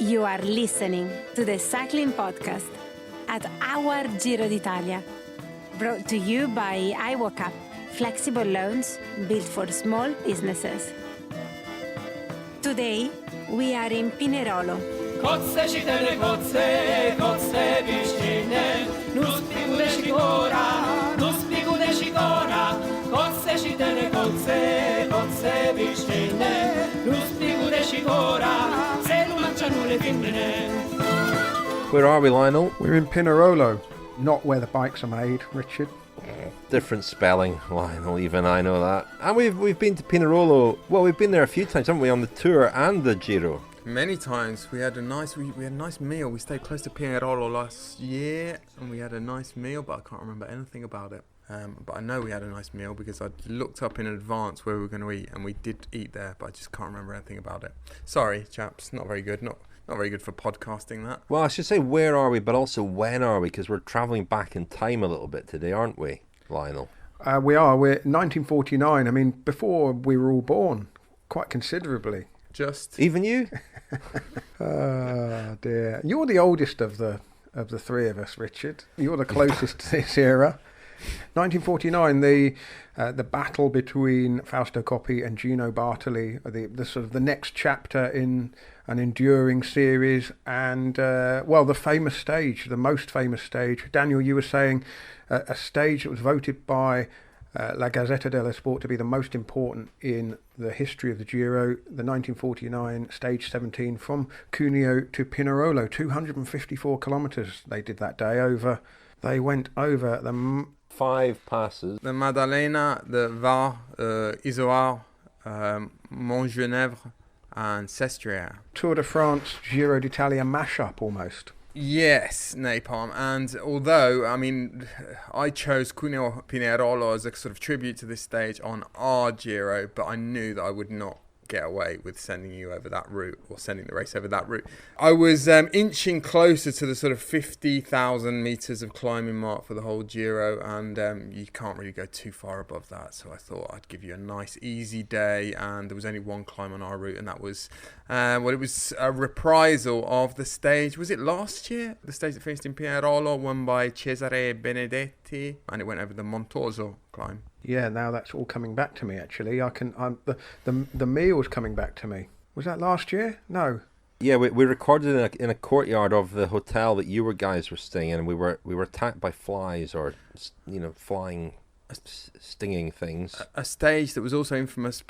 You are listening to the cycling podcast at Our Giro d'Italia, brought to you by iwoca, flexible loans built for small businesses. Today, we are in Pinerolo. Kotze čitene kotze višćine, nus pigude šikora, kotze čitene kotze višćine, nus pigude šikora, se nu mangiano le femmine. Where are we, Lionel? We're in Pinerolo, not where the bikes are made, Richard. Different spelling, Lionel, even I know that. And we've been to Pinerolo, well, we've been there a few times, haven't we, on the Tour and the Giro? Many times. We had a nice meal. We stayed close to Pinerolo last year and we had a nice meal, but I can't remember anything about it. But I know we had a nice meal because I looked up in advance where we were going to eat, and we did eat there, but I just can't remember anything about it. Sorry, chaps, not very good. Not very good for podcasting, that. Well, I should say where are we, but also when are we, because we're travelling back in time a little bit today, aren't we, Lionel? We are. We're 1949. I mean, before we were all born, quite considerably. Just even you? Oh dear! You're the oldest of the three of us, Richard. You're the closest to this era. 1949, the battle between Fausto Coppi and Gino Bartali, the sort of the next chapter in an enduring series, and the famous stage, the most famous stage. Daniel, you were saying a stage that was voted by La Gazzetta dello Sport to be the most important in the history of the Giro, the 1949 stage 17 from Cuneo to Pinerolo, 254 kilometres they did that day over. They went over the 5 passes. the Maddalena, the Var, Isoar, Montgenèvre and Sestriere. Tour de France, Giro d'Italia mashup almost. Yes, napalm. And although, I mean, I chose Cuneo Pinerolo as a sort of tribute to this stage on our Giro, but I knew that I would not get away with sending you over that route, or sending the race over that route. I was inching closer to the sort of 50,000 metres of climbing mark for the whole Giro, and you can't really go too far above that, so I thought I'd give you a nice easy day. And there was only one climb on our route, and that was it was a reprisal of the stage, was it last year? The stage that finished in Pinerolo, won by Cesare Benedetti, and it went over the Montoso climb. Yeah, now that's all coming back to me. Actually, the meal's coming back to me. Was that last year? No. Yeah, we recorded in a courtyard of the hotel that you guys were staying in, and we were attacked by flies, or flying, stinging things. A stage that was also infamous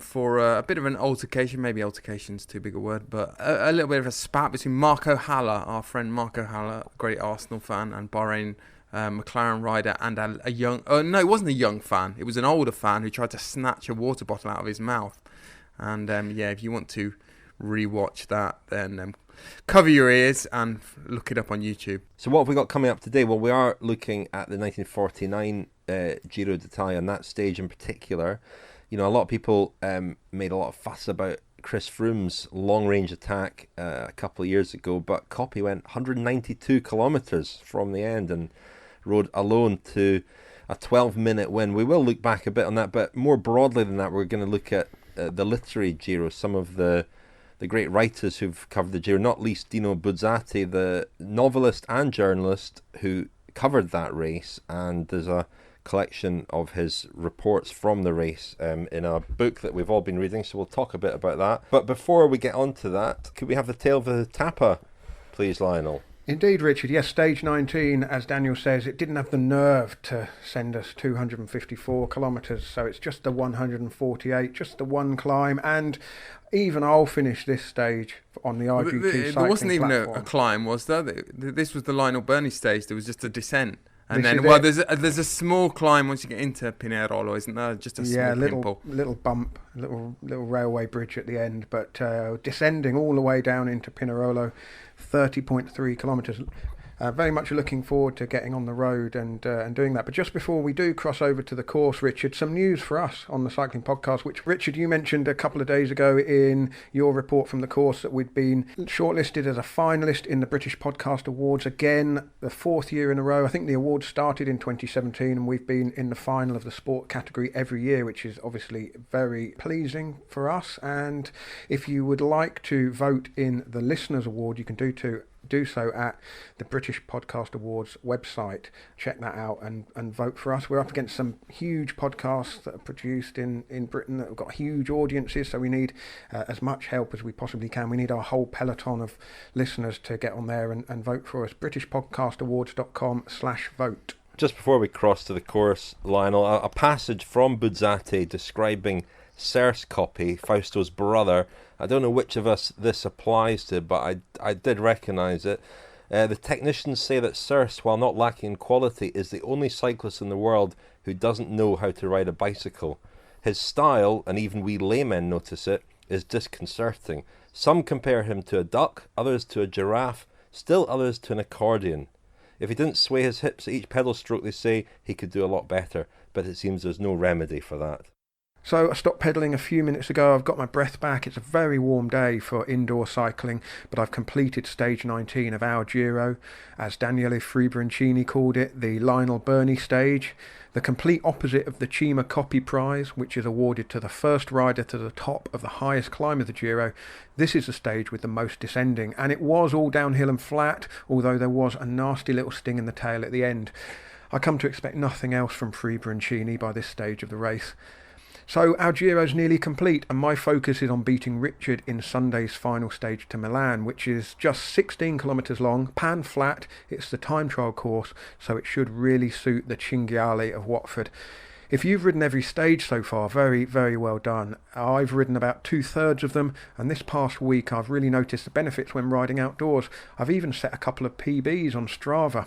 for a bit of an altercation. Maybe altercation's too big a word, but a little bit of a spat between Marco Haller, our friend Marco Haller, great Arsenal fan and Bahrain McLaren rider, and a young... Oh, no, it wasn't a young fan. It was an older fan who tried to snatch a water bottle out of his mouth. And, if you want to rewatch that, then cover your ears and look it up on YouTube. So what have we got coming up today? Well, we are looking at the 1949 Giro d'Italia, and that stage in particular. You know, a lot of people made a lot of fuss about Chris Froome's long-range attack a couple of years ago, but Coppi went 192 kilometres from the end and rode alone to a 12-minute win. We will look back a bit on that, but more broadly than that, we're going to look at the literary Giro, some of the great writers who've covered the Giro, not least Dino Buzzati, the novelist and journalist who covered that race, and there's a collection of his reports from the race in a book that we've all been reading, so we'll talk a bit about that. But before we get on to that, could we have the tale of the Tappe, please, Lionel? Indeed, Richard. Yes, stage 19, as Daniel says, it didn't have the nerve to send us 254 kilometres, so it's just the 148, just the one climb, and even I'll finish this stage on the RGT cycling platform. There wasn't even a climb, was there? This was the Lionel Birnie stage. There was just a descent. And this then, there's a small climb once you get into Pinerolo, isn't there? Just a small pimple. little bump, little railway bridge at the end, but descending all the way down into Pinerolo, 30.3 kilometres. Very much looking forward to getting on the road and doing that. But just before we do cross over to the course, Richard, some news for us on the Cycling Podcast, which, Richard, you mentioned a couple of days ago in your report from the course that we'd been shortlisted as a finalist in the British Podcast Awards again, the fourth year in a row. I think the awards started in 2017 and we've been in the final of the sport category every year, which is obviously very pleasing for us. And if you would like to vote in the Listeners Award, you can do so at the British Podcast Awards website. Check that out and vote for us. We're up against some huge podcasts that are produced in Britain that have got huge audiences, so we need as much help as we possibly can. We need our whole peloton of listeners to get on there and vote for us. BritishPodcastAwards.com/vote. Just before we cross to the course, Lionel, a passage from Buzzati describing Sir's Coppi, Fausto's brother. I don't know which of us this applies to, but I did recognise it. The technicians say that Sir's, while not lacking in quality, is the only cyclist in the world who doesn't know how to ride a bicycle. His style, and even we laymen notice it, is disconcerting. Some compare him to a duck, others to a giraffe, still others to an accordion. If he didn't sway his hips at each pedal stroke, they say, he could do a lot better, but it seems there's no remedy for that. So I stopped pedalling a few minutes ago. I've got my breath back. It's a very warm day for indoor cycling, but I've completed stage 19 of Our Giro, as Daniele Friebe called it, the Lionel Birnie stage, the complete opposite of the Cima Coppi prize, which is awarded to the first rider to the top of the highest climb of the Giro. This is the stage with the most descending, and it was all downhill and flat, although there was a nasty little sting in the tail at the end. I come to expect nothing else from Friebe by this stage of the race. So our Giro's nearly complete, and my focus is on beating Richard in Sunday's final stage to Milan, which is just 16 kilometres long, pan flat. It's the time trial course, so it should really suit the Cinghiale of Watford. If you've ridden every stage so far, very, very well done. I've ridden about 2/3 of them, and this past week I've really noticed the benefits when riding outdoors. I've even set a couple of PBs on Strava.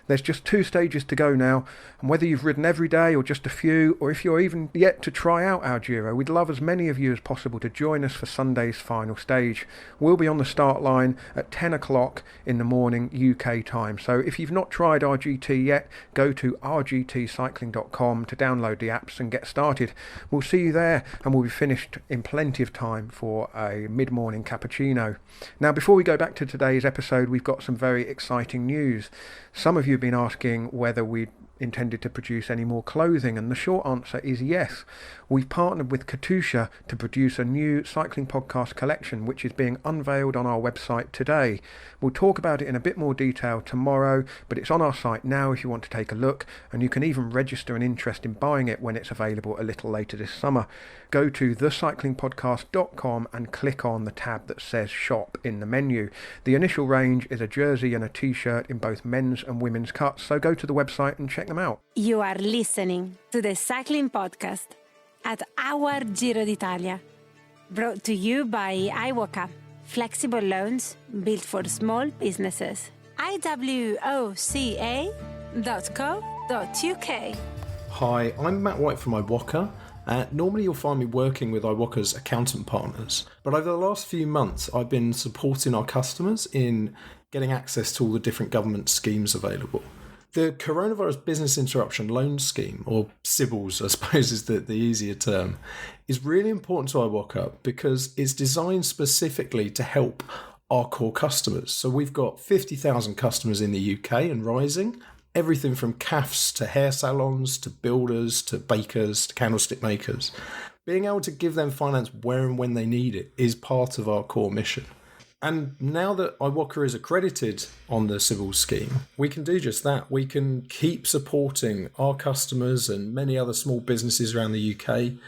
There's just 2 stages to go now, and whether you've ridden every day or just a few, or if you're even yet to try out our Giro, we'd love as many of you as possible to join us for Sunday's final stage. We'll be on the start line at 10 o'clock in the morning UK time, so if you've not tried RGT yet, go to rgtcycling.com to download the apps and get started. We'll see you there, and we'll be finished in plenty of time for a mid-morning cappuccino. Now, before we go back to today's episode, we've got some very exciting news. Some of you have been asking whether we intended to produce any more clothing, and the short answer is yes. We've partnered with Katusha to produce a new cycling podcast collection, which is being unveiled on our website today. We'll talk about it in a bit more detail tomorrow, but it's on our site now if you want to take a look, and you can even register an interest in buying it when it's available a little later this summer. Go to thecyclingpodcast.com and click on the tab that says shop in the menu. The initial range is a jersey and a t-shirt in both men's and women's cuts, so go to the website and check them out. You are listening to the Cycling Podcast at Our Giro d'Italia, brought to you by iwoca, flexible loans built for small businesses. iwoca.co.uk. Hi, I'm Matt White from iwoca. Normally you'll find me working with iwoca's accountant partners, but over the last few months I've been supporting our customers in getting access to all the different government schemes available. The Coronavirus Business Interruption Loan Scheme, or CBILS I suppose is the easier term, is really important to iwoca because it's designed specifically to help our core customers. So we've got 50,000 customers in the UK and rising, everything from CAFs to hair salons to builders to bakers to candlestick makers. Being able to give them finance where and when they need it is part of our core mission. And now that iwoca is accredited on the CBILS scheme, we can do just that. We can keep supporting our customers and many other small businesses around the UK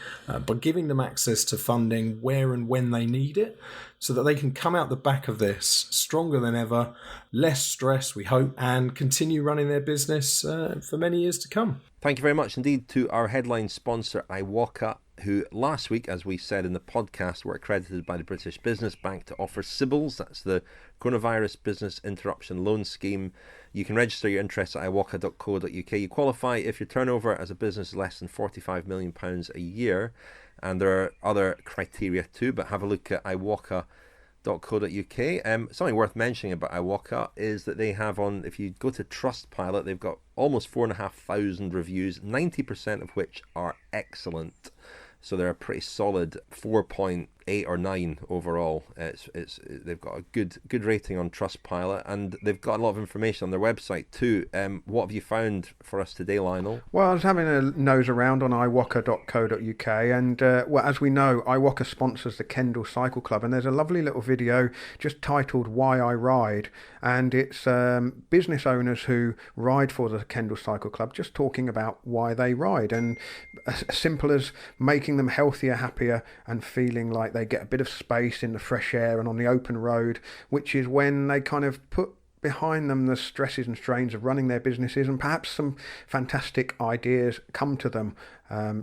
by giving them access to funding where and when they need it, so that they can come out the back of this stronger than ever, less stress, we hope, and continue running their business for many years to come. Thank you very much indeed to our headline sponsor, iwoca, who last week, as we said in the podcast, were accredited by the British Business Bank to offer CBILS. That's the Coronavirus Business Interruption Loan Scheme. You can register your interest at iwoca.co.uk. You qualify if your turnover as a business is less than £45 million a year. And there are other criteria too, but have a look at iwoca.co.uk iwoca.co.uk. Something worth mentioning about Iwoca is that they have if you go to Trustpilot, they've got almost 4,500 reviews, 90% of which are excellent. So they're a pretty solid 4.8 or 9 overall. They've got a good rating on Trustpilot, and they've got a lot of information on their website too. What have you found for us today, Lionel? Well, I was having a nose around on iwoca.co.uk, and as we know, Iwoca sponsors the Kendal Cycle Club, and there's a lovely little video just titled "Why I Ride," and it's business owners who ride for the Kendal Cycle Club just talking about why they ride, and as simple as making them healthier, happier, and feeling like they get a bit of space in the fresh air and on the open road, which is when they kind of put behind them the stresses and strains of running their businesses, and perhaps some fantastic ideas come to them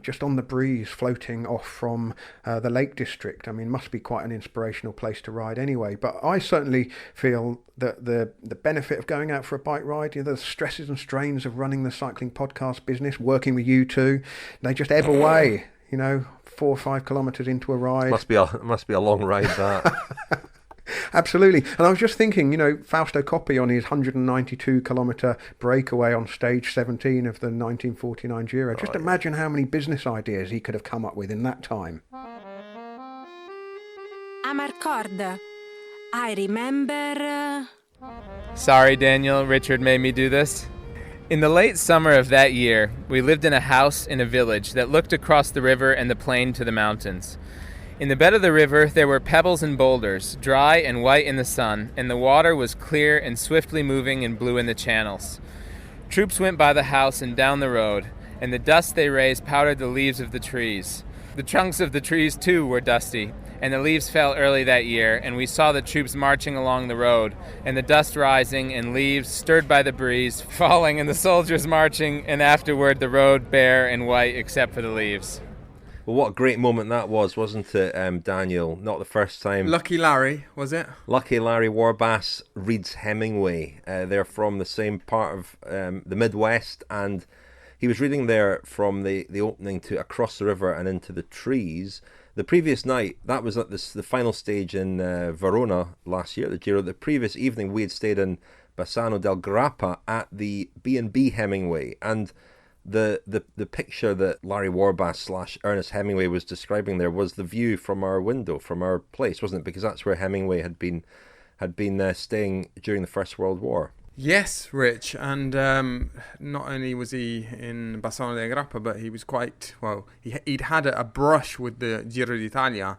just on the breeze floating off from the Lake District. I mean, must be quite an inspirational place to ride anyway. But I certainly feel that the benefit of going out for a bike ride, the stresses and strains of running the cycling podcast business, working with you two, they just ebb away. 4 or 5 kilometres into a ride. Must be a long ride, that. Absolutely. And I was just thinking, Fausto Coppi on his 192-kilometre breakaway on stage 17 of the 1949 Giro. Just imagine how many business ideas he could have come up with in that time. Amarcord. I remember... Sorry, Daniel. Richard made me do this. In the late summer of that year, we lived in a house in a village that looked across the river and the plain to the mountains. In the bed of the river, there were pebbles and boulders, dry and white in the sun, and the water was clear and swiftly moving and blue in the channels. Troops went by the house and down the road, and the dust they raised powdered the leaves of the trees. The trunks of the trees, too, were dusty, and the leaves fell early that year, and we saw the troops marching along the road, and the dust rising, and leaves, stirred by the breeze, falling, and the soldiers marching, and afterward the road bare and white except for the leaves. Well, what a great moment that was, wasn't it, Daniel? Not the first time. Lucky Larry, was it? Lucky Larry Warbass reads Hemingway. They're from the same part of the Midwest, and he was reading there from the opening to Across the River and Into the Trees. The previous night, that was at the final stage in Verona last year at the Giro. The previous evening, we had stayed in Bassano del Grappa at the B&B Hemingway, and the picture that Larry Warbass / Ernest Hemingway was describing there was the view from our window, from our place, wasn't it? Because that's where Hemingway had been staying during the First World War. Yes, Rich, and not only was he in Bassano del Grappa, but he was he'd had a brush with the Giro d'Italia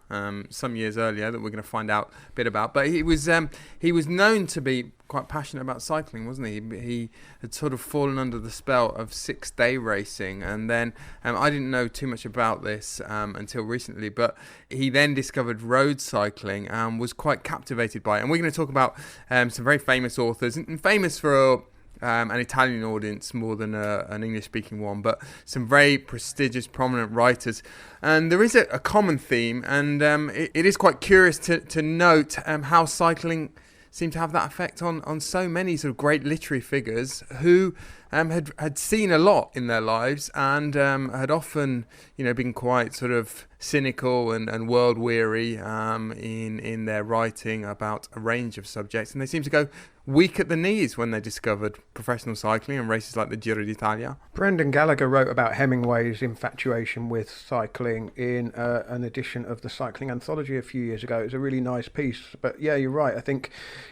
some years earlier that we're going to find out a bit about. But he was known to be quite passionate about cycling, wasn't he? He had sort of fallen under the spell of 6-day racing, and then I didn't know too much about this until recently, but he then discovered road cycling and was quite captivated by it. And we're going to talk about some very famous authors, and famous for an Italian audience more than an English-speaking one, but some very prestigious, prominent writers. And there is a common theme, and it is quite curious to note how cycling seem to have that effect on so many sort of great literary figures who had seen a lot in their lives and had often, been quite sort of cynical and world weary in their writing about a range of subjects, and they seem to go weak at the knees when they discovered professional cycling and races like the Giro d'Italia. Brendan Gallagher wrote about Hemingway's infatuation with cycling in an edition of the Cycling Anthology a few years ago. It was a really nice piece. But yeah, you're right. I think,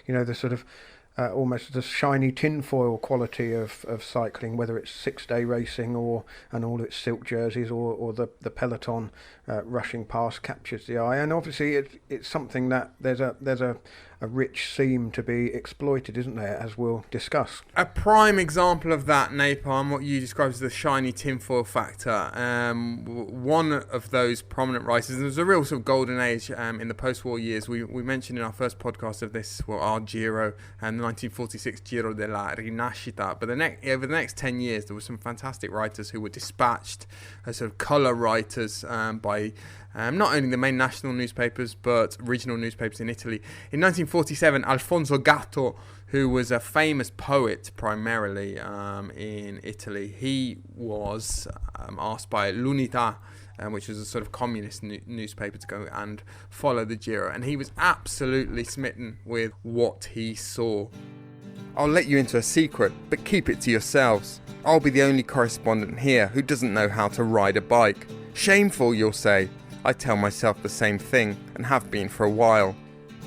the sort of almost the shiny tinfoil quality of cycling, whether it's 6-day racing and all its silk jerseys or the peloton rushing past, captures the eye. And obviously it's something that there's a rich seam to be exploited, isn't there, as we'll discuss. A prime example of that, Napalm, what you describe as the shiny tinfoil factor. One of those prominent writers, and there was a real sort of golden age in the post-war years. We mentioned in our first podcast of this, Our Giro and the 1946 Giro della Rinascita. But over the next 10 years, there were some fantastic writers who were dispatched as sort of colour writers by not only the main national newspapers, but regional newspapers in Italy. In 1947, Alfonso Gatto, who was a famous poet primarily in Italy, he was asked by l'Unità, which was a sort of communist newspaper, to go and follow the Giro. And he was absolutely smitten with what he saw. I'll let you into a secret, but keep it to yourselves. I'll be the only correspondent here who doesn't know how to ride a bike. Shameful, you'll say. I tell myself the same thing, and have been for a while.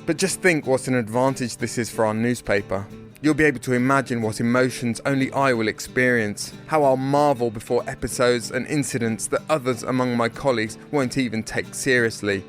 But just think what an advantage this is for our newspaper. You'll be able to imagine what emotions only I will experience, how I'll marvel before episodes and incidents that others among my colleagues won't even take seriously.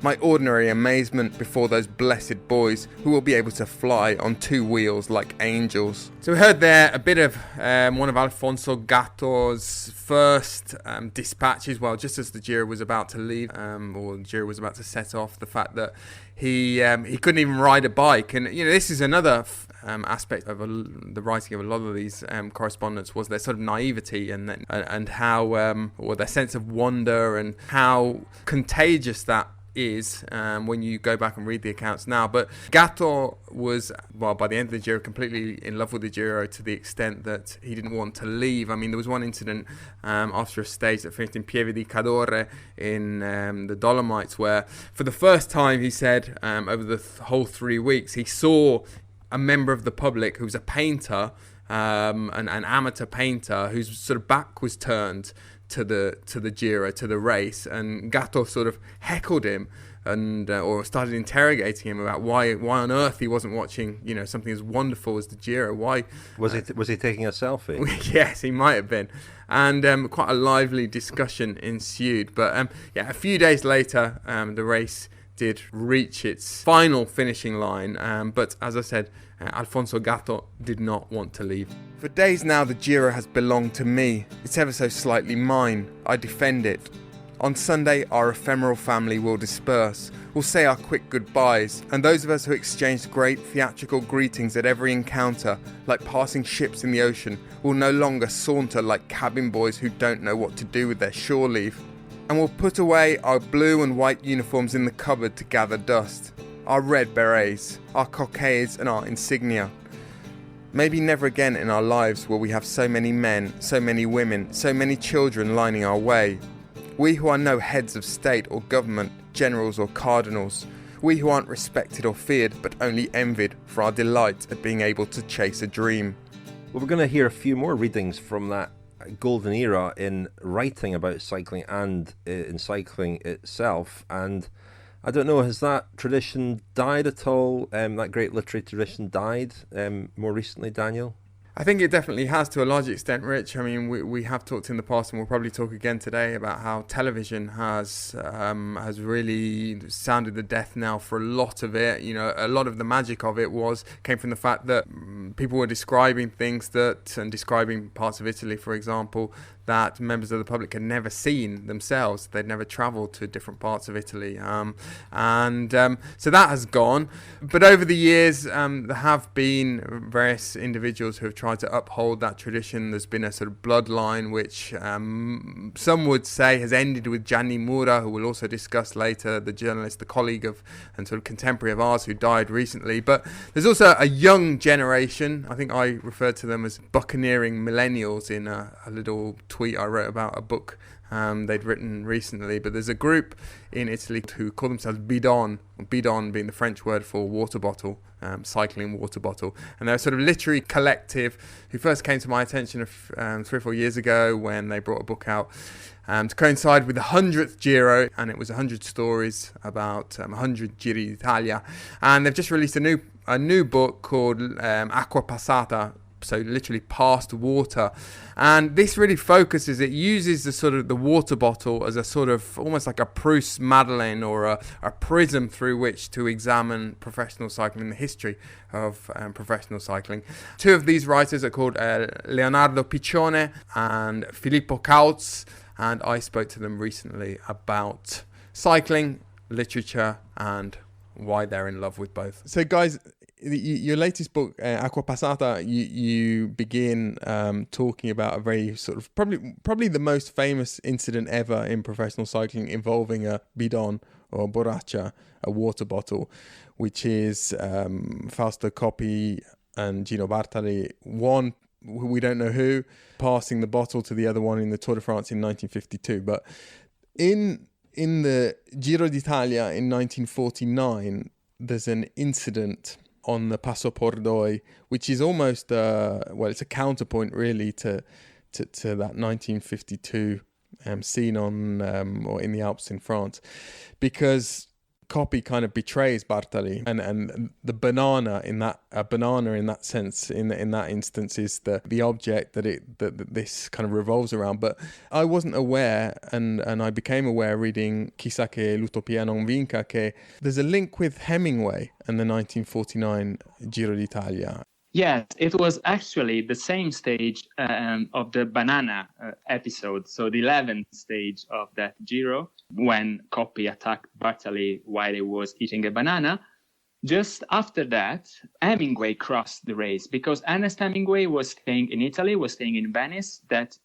My ordinary amazement before those blessed boys who will be able to fly on two wheels like angels. So we heard there a bit of one of Alfonso Gatto's first dispatches, well, just as the Giro was about to leave, or the Giro was about to set off, the fact that he couldn't even ride a bike. And, this is another aspect of the writing of a lot of these correspondents, was their sort of naivety and how, or their sense of wonder, and how contagious that is when you go back and read the accounts now. But Gatto was, well, by the end of the Giro, completely in love with the Giro, to the extent that he didn't want to leave. I mean, there was one incident after a stage that finished in Pieve di Cadore in the Dolomites, where for the first time, he said, over the whole 3 weeks, he saw a member of the public who was a painter, an amateur painter, whose sort of back was turned to the Giro, to the race, and Gatto sort of heckled him and or started interrogating him about why on earth he wasn't watching something as wonderful as the Giro. Why was he taking a selfie? Yes, he might have been, and quite a lively discussion ensued. But a few days later, the race did reach its final finishing line, but as I said, Alfonso Gatto did not want to leave. For days now the Giro has belonged to me. It's ever so slightly mine. I defend it. On Sunday our ephemeral family will disperse. We'll say our quick goodbyes, and those of us who exchanged great theatrical greetings at every encounter, like passing ships in the ocean, will no longer saunter like cabin boys who don't know what to do with their shore leave. And we'll put away our blue and white uniforms in the cupboard to gather dust, our red berets, our cockades and our insignia. Maybe never again in our lives will we have so many men, so many women, so many children lining our way. We who are no heads of state or government, generals or cardinals. We who aren't respected or feared, but only envied for our delight at being able to chase a dream. Well, we're going to hear a few more readings from that golden era in writing about cycling and in cycling itself. And I don't know, has that tradition died at all? That great literary tradition died more recently, Daniel? I think it definitely has, to a large extent, Rich. I mean, we have talked in the past, and we'll probably talk again today, about how television has really sounded the death knell for a lot of it. A lot of the magic of it came from the fact that people were describing things and describing parts of Italy, for example, that members of the public had never seen themselves. They'd never travelled to different parts of Italy. So that has gone. But over the years, there have been various individuals who have tried to uphold that tradition. There's been a sort of bloodline which some would say has ended with Gianni Mura, who we'll also discuss later, the journalist, the colleague of and sort of contemporary of ours who died recently. But there's also a young generation. I think I referred to them as buccaneering millennials in a little tweet I wrote about a book they'd written recently. But there's a group in Italy who call themselves Bidon being the French word for water bottle, cycling water bottle. And they're a sort of literary collective who first came to my attention 3 or 4 years ago when they brought a book out to coincide with the 100th Giro, and it was 100 stories about 100 Giri d'Italia. And they've just released a new book called Acqua Passata, so literally past water. And this really it uses the water bottle as a sort of almost like a Proust Madeleine, or a prism through which to examine professional cycling, the history of professional cycling. Two of these writers are called Leonardo Piccione and Filippo Cauz, and I spoke to them recently about cycling, literature, and why they're in love with both. So guys, your latest book, Acqua Passata, you begin talking about a very sort of probably the most famous incident ever in professional cycling involving a bidon or borraccia, a water bottle, which is Fausto Coppi and Gino Bartali, one, we don't know who, passing the bottle to the other one in the Tour de France in 1952. But in the Giro d'Italia in 1949, there's an incident on the Passo Pordoi, which is almost it's a counterpoint really to that 1952 scene on or in the Alps in France, because Coppi kind of betrays Bartali, and the banana in that sense in that instance is the object that this kind of revolves around. But I wasn't aware, and I became aware reading Chissà che l'utopia non vinca, che there's a link with Hemingway and the 1949 Giro d'Italia. Yes, it was actually the same stage of the banana episode, so the 11th stage of that Giro, when Coppi attacked Bartali while he was eating a banana. Just after that, Hemingway crossed the race, because Ernest Hemingway was staying in Italy, was staying in Venice that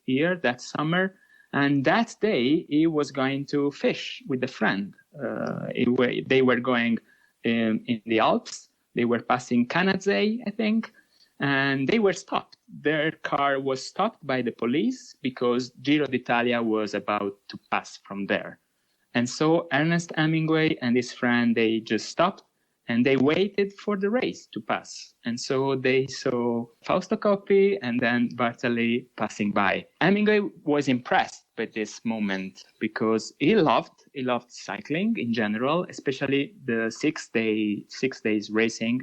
summer, and that day he was going to fish with a friend. They were going in the Alps. They were passing Canazei, I think, and they were stopped. Their car was stopped by the police because Giro d'Italia was about to pass from there. And so Ernest Hemingway and his friend, they just stopped and they waited for the race to pass. And so they saw Fausto Coppi and then Bartali passing by. Hemingway was impressed by this moment because he loved cycling in general, especially the 6 days racing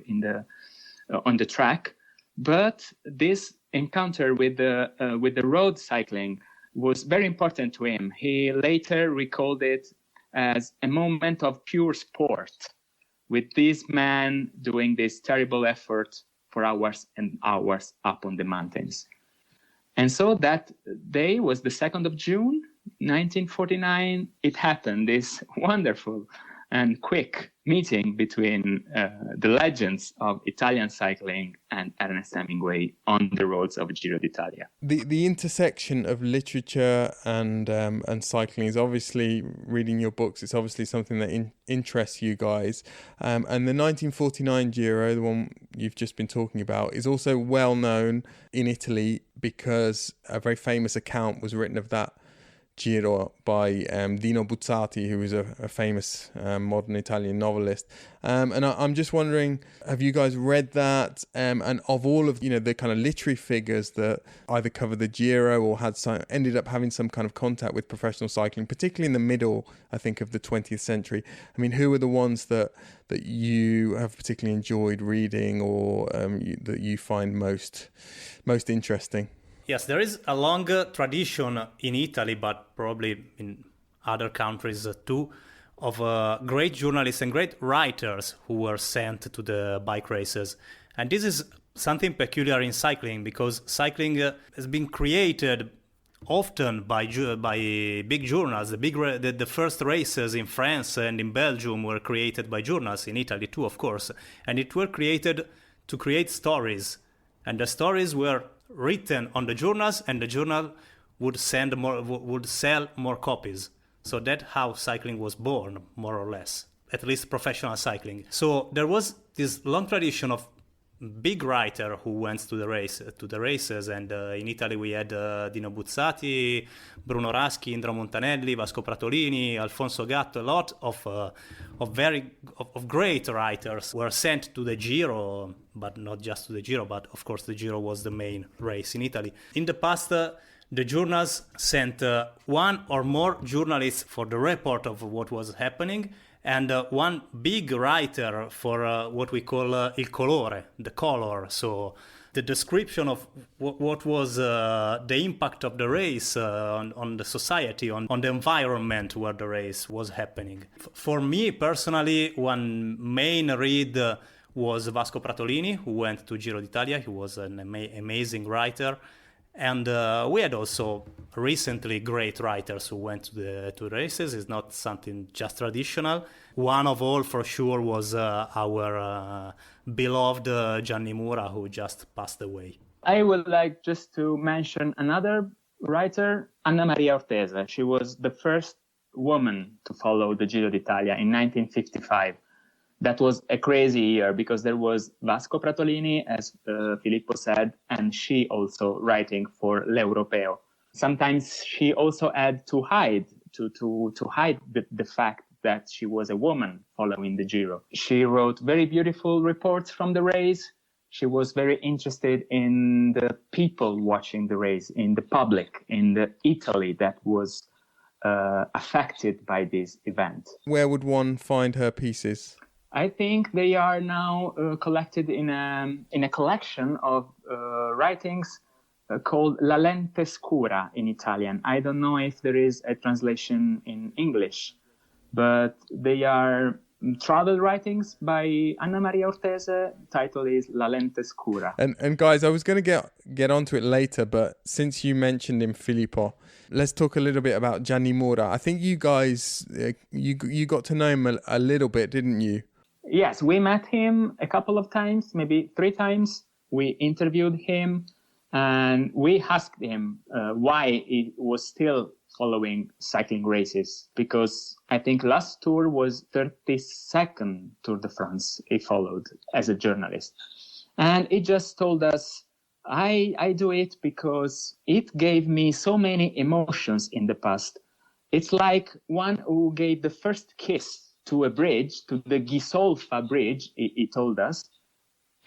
on the track. But this encounter with the road cycling was very important to him. He later recalled it as a moment of pure sport, with this man doing this terrible effort for hours and hours up on the mountains. And so that day was the 2nd of June, 1949. It happened, this wonderful and quick meeting between the legends of Italian cycling and Ernest Hemingway on the roads of Giro d'Italia. The intersection of literature and cycling is obviously, reading your books, it's obviously something that interests you guys. And the 1949 Giro, the one you've just been talking about, is also well known in Italy because a very famous account was written of that Giro by Dino Buzzati, who is a famous modern Italian novelist. And I'm just wondering, have you guys read that? And of all of the kind of literary figures that either covered the Giro or ended up having some kind of contact with professional cycling, particularly in the middle, I think, of the 20th century, I mean, who are the ones that you have particularly enjoyed reading or that you find most interesting? Yes, there is a long tradition in Italy, but probably in other countries too, of great journalists and great writers who were sent to the bike races. And this is something peculiar in cycling, because cycling has been created often by big journals. The first races in France and in Belgium were created by journals, in Italy too, of course. And it were created to create stories. And the stories were written on the journals, and the journal would sell more copies. So that's how cycling was born, more or less, at least professional cycling. So there was this long tradition of big writer who went to the races, and in Italy we had Dino Buzzati, Bruno Raschi, Indra Montanelli, Vasco Pratolini, Alfonso Gatto. A lot of great writers were sent to the Giro, but not just to the Giro, but of course the Giro was the main race in Italy. In the past, the journals sent one or more journalists for the report of what was happening, and one big writer for what we call il colore, the color. So the description of what was the impact of the race on the society, on the environment where the race was happening. For me personally, one main read was Vasco Pratolini, who went to Giro d'Italia. He was an amazing writer. And we had also recently great writers who went to the races. It's not something just traditional. One of all, for sure, was our beloved Gianni Mura, who just passed away. I would like just to mention another writer, Anna Maria Ortese. She was the first woman to follow the Giro d'Italia in 1955. That was a crazy year because there was Vasco Pratolini, as Filippo said, and she also writing for L'Europeo. Sometimes she also had to hide the fact that she was a woman following the Giro. She wrote very beautiful reports from the race. She was very interested in the people watching the race, in the public, in the Italy that was affected by this event. Where would one find her pieces? I think they are now collected in a collection of writings called La Lente Scura in Italian. I don't know if there is a translation in English, but they are travel writings by Anna Maria Ortese. Title is La Lente Scura. And guys, I was going to get onto it later, but since you mentioned him, Filippo, let's talk a little bit about Gianni Mura. I think you guys, you got to know him a little bit, didn't you? Yes, we met him a couple of times, maybe 3 times. We interviewed him and we asked him why he was still following cycling races, because I think last tour was 32nd Tour de France he followed as a journalist. And he just told us, I do it because it gave me so many emotions in the past. It's like one who gave the first kiss to a bridge, to the Ghisolfa bridge, he told us.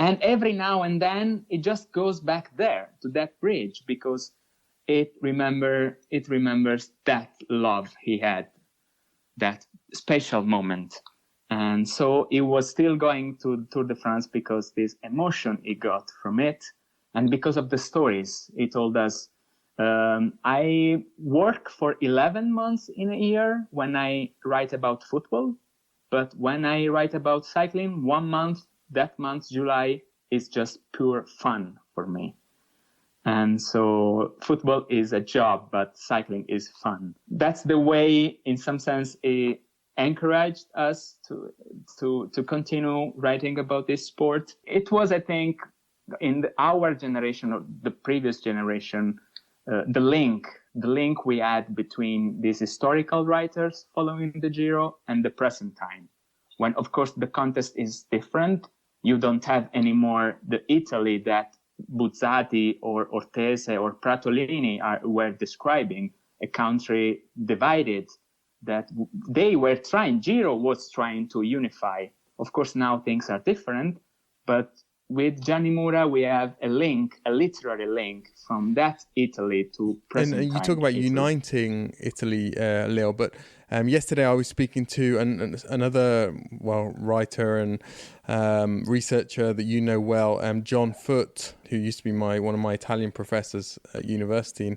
And every now and then it just goes back there to that bridge because it remembers that love he had, that special moment. And so he was still going to Tour de France because this emotion he got from it, and because of the stories he told us. I work for 11 months in a year when I write about football, but when I write about cycling, 1 month, that month, July, is just pure fun for me. And so football is a job, but cycling is fun. That's the way, in some sense, it encouraged us to continue writing about this sport. It was, I think, in our generation or the previous generation, the link we had between these historical writers following the Giro and the present time, when, of course, the context is different. You don't have anymore the Italy that Buzzati or Ortese or Pratolini were describing, a country divided that they were trying, Giro was trying to unify. Of course, now things are different, but with Gianni Mura, we have a link, a literary link from that Italy to present time. And you talk about Italy. uniting Italy, Leo, but yesterday I was speaking to another writer and researcher that you know well, John Foote, who used to be one of my Italian professors at university.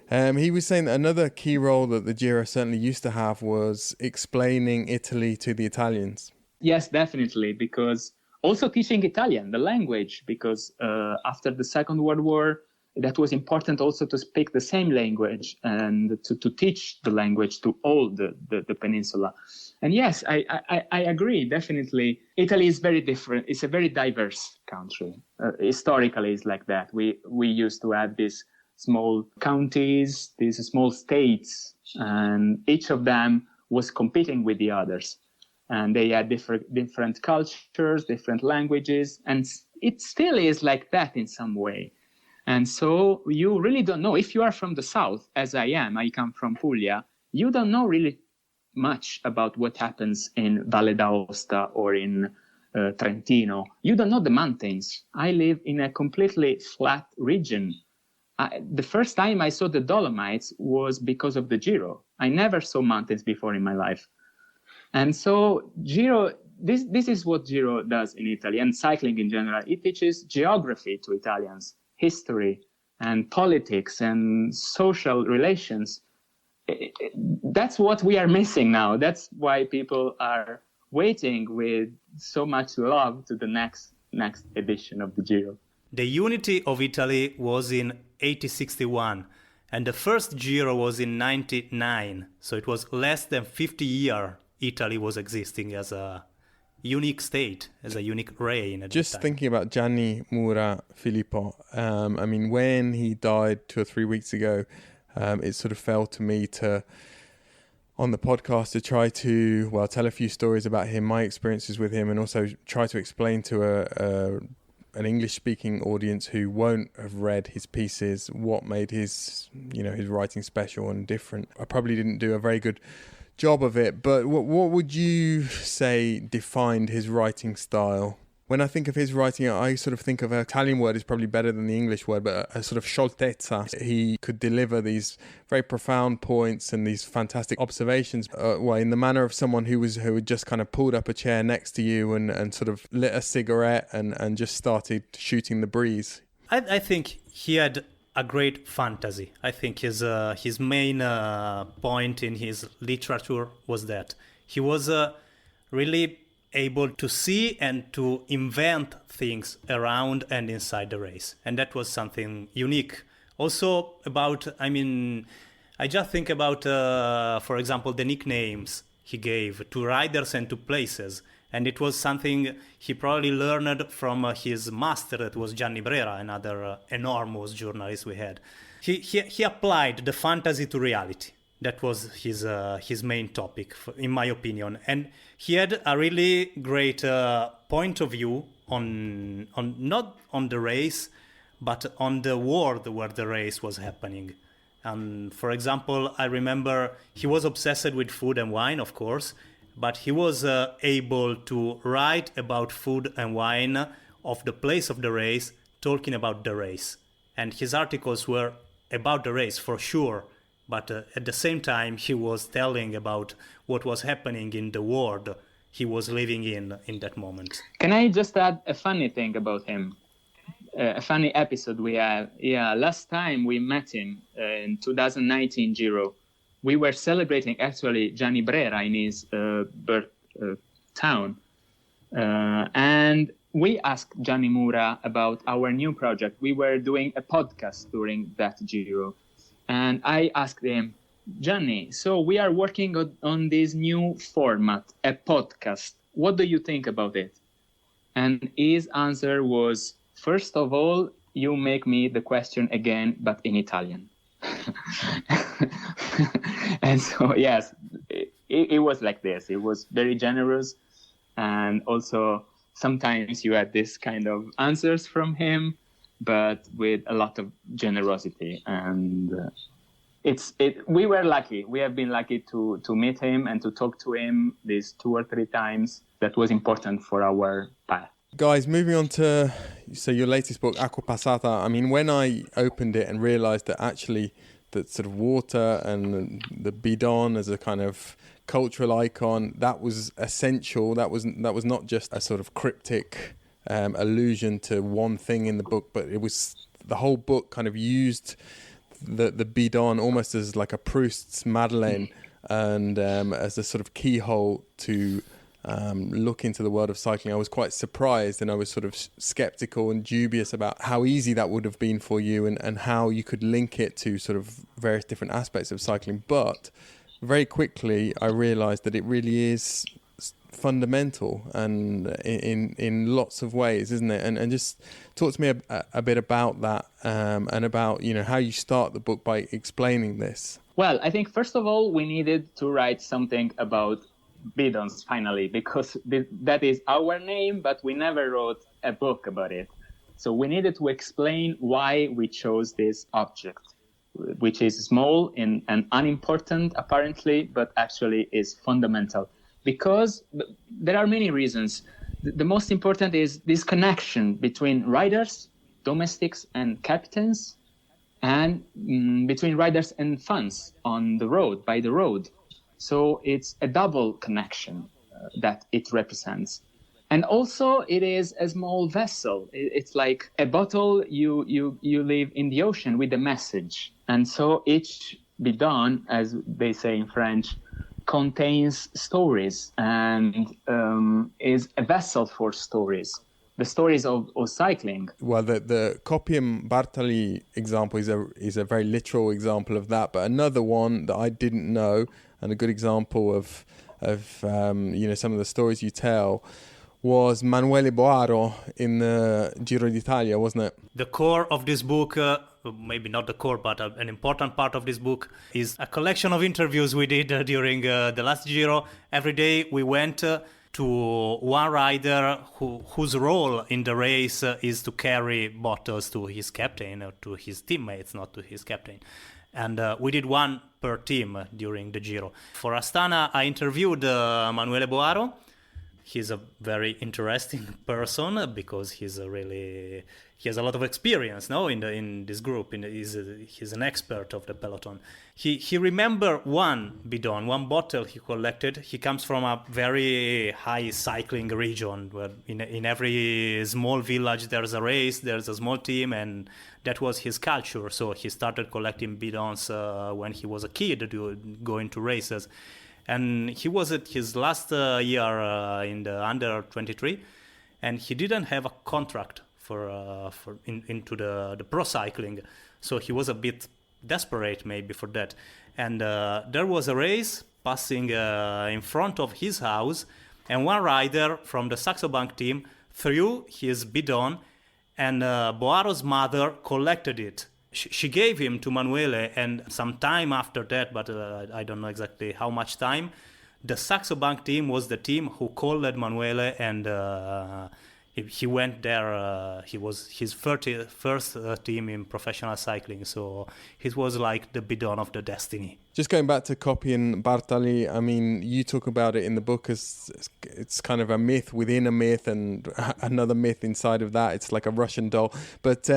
And he was saying that another key role that the Giro certainly used to have was explaining Italy to the Italians. Yes, definitely, because also teaching Italian, the language, because after the Second World War, that was important also to speak the same language and to teach the language to all the peninsula. And yes, I agree, definitely. Italy is very different. It's a very diverse country. Historically, it's like that. We used to have these small counties, these small states, and each of them was competing with the others. And they had different cultures, different languages, and it still is like that in some way. And so you really don't know. If you are from the south, as I am, I come from Puglia, you don't know really much about what happens in Valle d'Aosta or in Trentino. You don't know the mountains. I live in a completely flat region. The first time I saw the Dolomites was because of the Giro. I never saw mountains before in my life. And so Giro, this is what Giro does in Italy, and cycling in general. It teaches geography to Italians, history and politics and social relations. That's what we are missing now. That's why people are waiting with so much love to the next edition of the Giro. The unity of Italy was in 1861. And the first Giro was in 99. So it was less than 50 years Italy was existing as a unique state, as a unique reign at Just the time. thinking about Gianni Mura, Filippo, I mean, when he died 2 or 3 weeks ago, it sort of fell to me on the podcast to try to, tell a few stories about him, my experiences with him, and also try to explain to an English-speaking audience who won't have read his pieces what made his writing special and different. I probably didn't do a very good job of it, but what would you say defined his writing style? When I think of his writing, I sort of think of an Italian word is probably better than the English word, but a sort of scioltezza. He could deliver these very profound points and these fantastic observations in the manner of someone who had just kind of pulled up a chair next to you and sort of lit a cigarette and just started shooting the breeze. I think he had a great fantasy. I think his main point in his literature was that he was really able to see and to invent things around and inside the race. And that was something unique. Also I just think about, for example, the nicknames he gave to riders and to places. And it was something he probably learned from his master, that was Gianni Brera, another enormous journalist we had. He applied the fantasy to reality. That was his main topic, in my opinion. And he had a really great point of view on not on the race, but on the world where the race was happening. For example, I remember he was obsessed with food and wine, of course, but he was able to write about food and wine of the place of the race, talking about the race. And his articles were about the race, for sure. But at the same time, he was telling about what was happening in the world he was living in that moment. Can I just add a funny thing about him? A funny episode we have. Yeah, last time we met him in 2019 Giro, we were celebrating actually Gianni Brera in his birth town. And we asked Gianni Mura about our new project. We were doing a podcast during that Giro. And I asked him, Gianni, so we are working on this new format, a podcast. What do you think about it? And his answer was, first of all, you make me the question again, but in Italian. And so, yes, it was like this. It was very generous. And also, sometimes you had this kind of answers from him, but with a lot of generosity. And we were lucky. We have been lucky to meet him and to talk to him these 2 or 3 times. That was important for our path. Guys, moving on to your latest book, Acqua Passata. I mean, when I opened it and realised that actually that sort of water and the Bidon as a kind of cultural icon, that was essential. That was not just a sort of cryptic allusion to one thing in the book, but it was the whole book kind of used the Bidon almost as like a Proust's Madeleine and as a sort of keyhole to look into the world of cycling. I was quite surprised and I was sort of skeptical and dubious about how easy that would have been for you and how you could link it to sort of various different aspects of cycling. But very quickly I realized that it really is fundamental and in lots of ways, isn't it? And just talk to me a bit about that and about how you start the book by explaining this. Well, I think first of all we needed to write something about Bidons finally, because that is our name, but we never wrote a book about it. So we needed to explain why we chose this object, which is small and unimportant apparently, but actually is fundamental. Because there are many reasons. The most important is this connection between riders, domestics and captains, and between riders and fans on the road, by the road. So it's a double connection that it represents. And also it is a small vessel. It's like a bottle you leave in the ocean with a message. And so each bidon, as they say in French, contains stories and is a vessel for stories. the stories of cycling. Well, the Coppi and Bartali example is a very literal example of that. But another one that I didn't know, and a good example of some of the stories you tell, was Manuele Boaro in the Giro d'Italia, wasn't it? The core of this book, maybe not the core, but an important part of this book, is a collection of interviews we did during the last Giro. Every day we went to one rider whose role in the race is to carry bottles to his captain or to his teammates, not to his captain. And we did one per team during the Giro. For Astana, I interviewed Manuele Boaro. He's a very interesting person because he has a lot of experience in this group. He's an expert of the peloton. He remember one bidon, one bottle he collected. He comes from a very high cycling region where in every small village there's a race, there's a small team, and that was his culture. So he started collecting bidons when he was a kid, going to races. And he was at his last year in the under 23, and he didn't have a contract into the pro cycling, so he was a bit desperate maybe for that. And there was a race passing in front of his house, and one rider from the Saxo Bank team threw his bidon, and Boaro's mother collected it. She gave him to Manuele, and some time after that, but I don't know exactly how much time, the Saxo Bank team was the team who called Manuele, and he went there. He was his first team in professional cycling, so it was like the bidon of the destiny. Just going back to Coppi and Bartali, I mean, you talk about it in the book as it's kind of a myth within a myth and another myth inside of that. It's like a Russian doll. But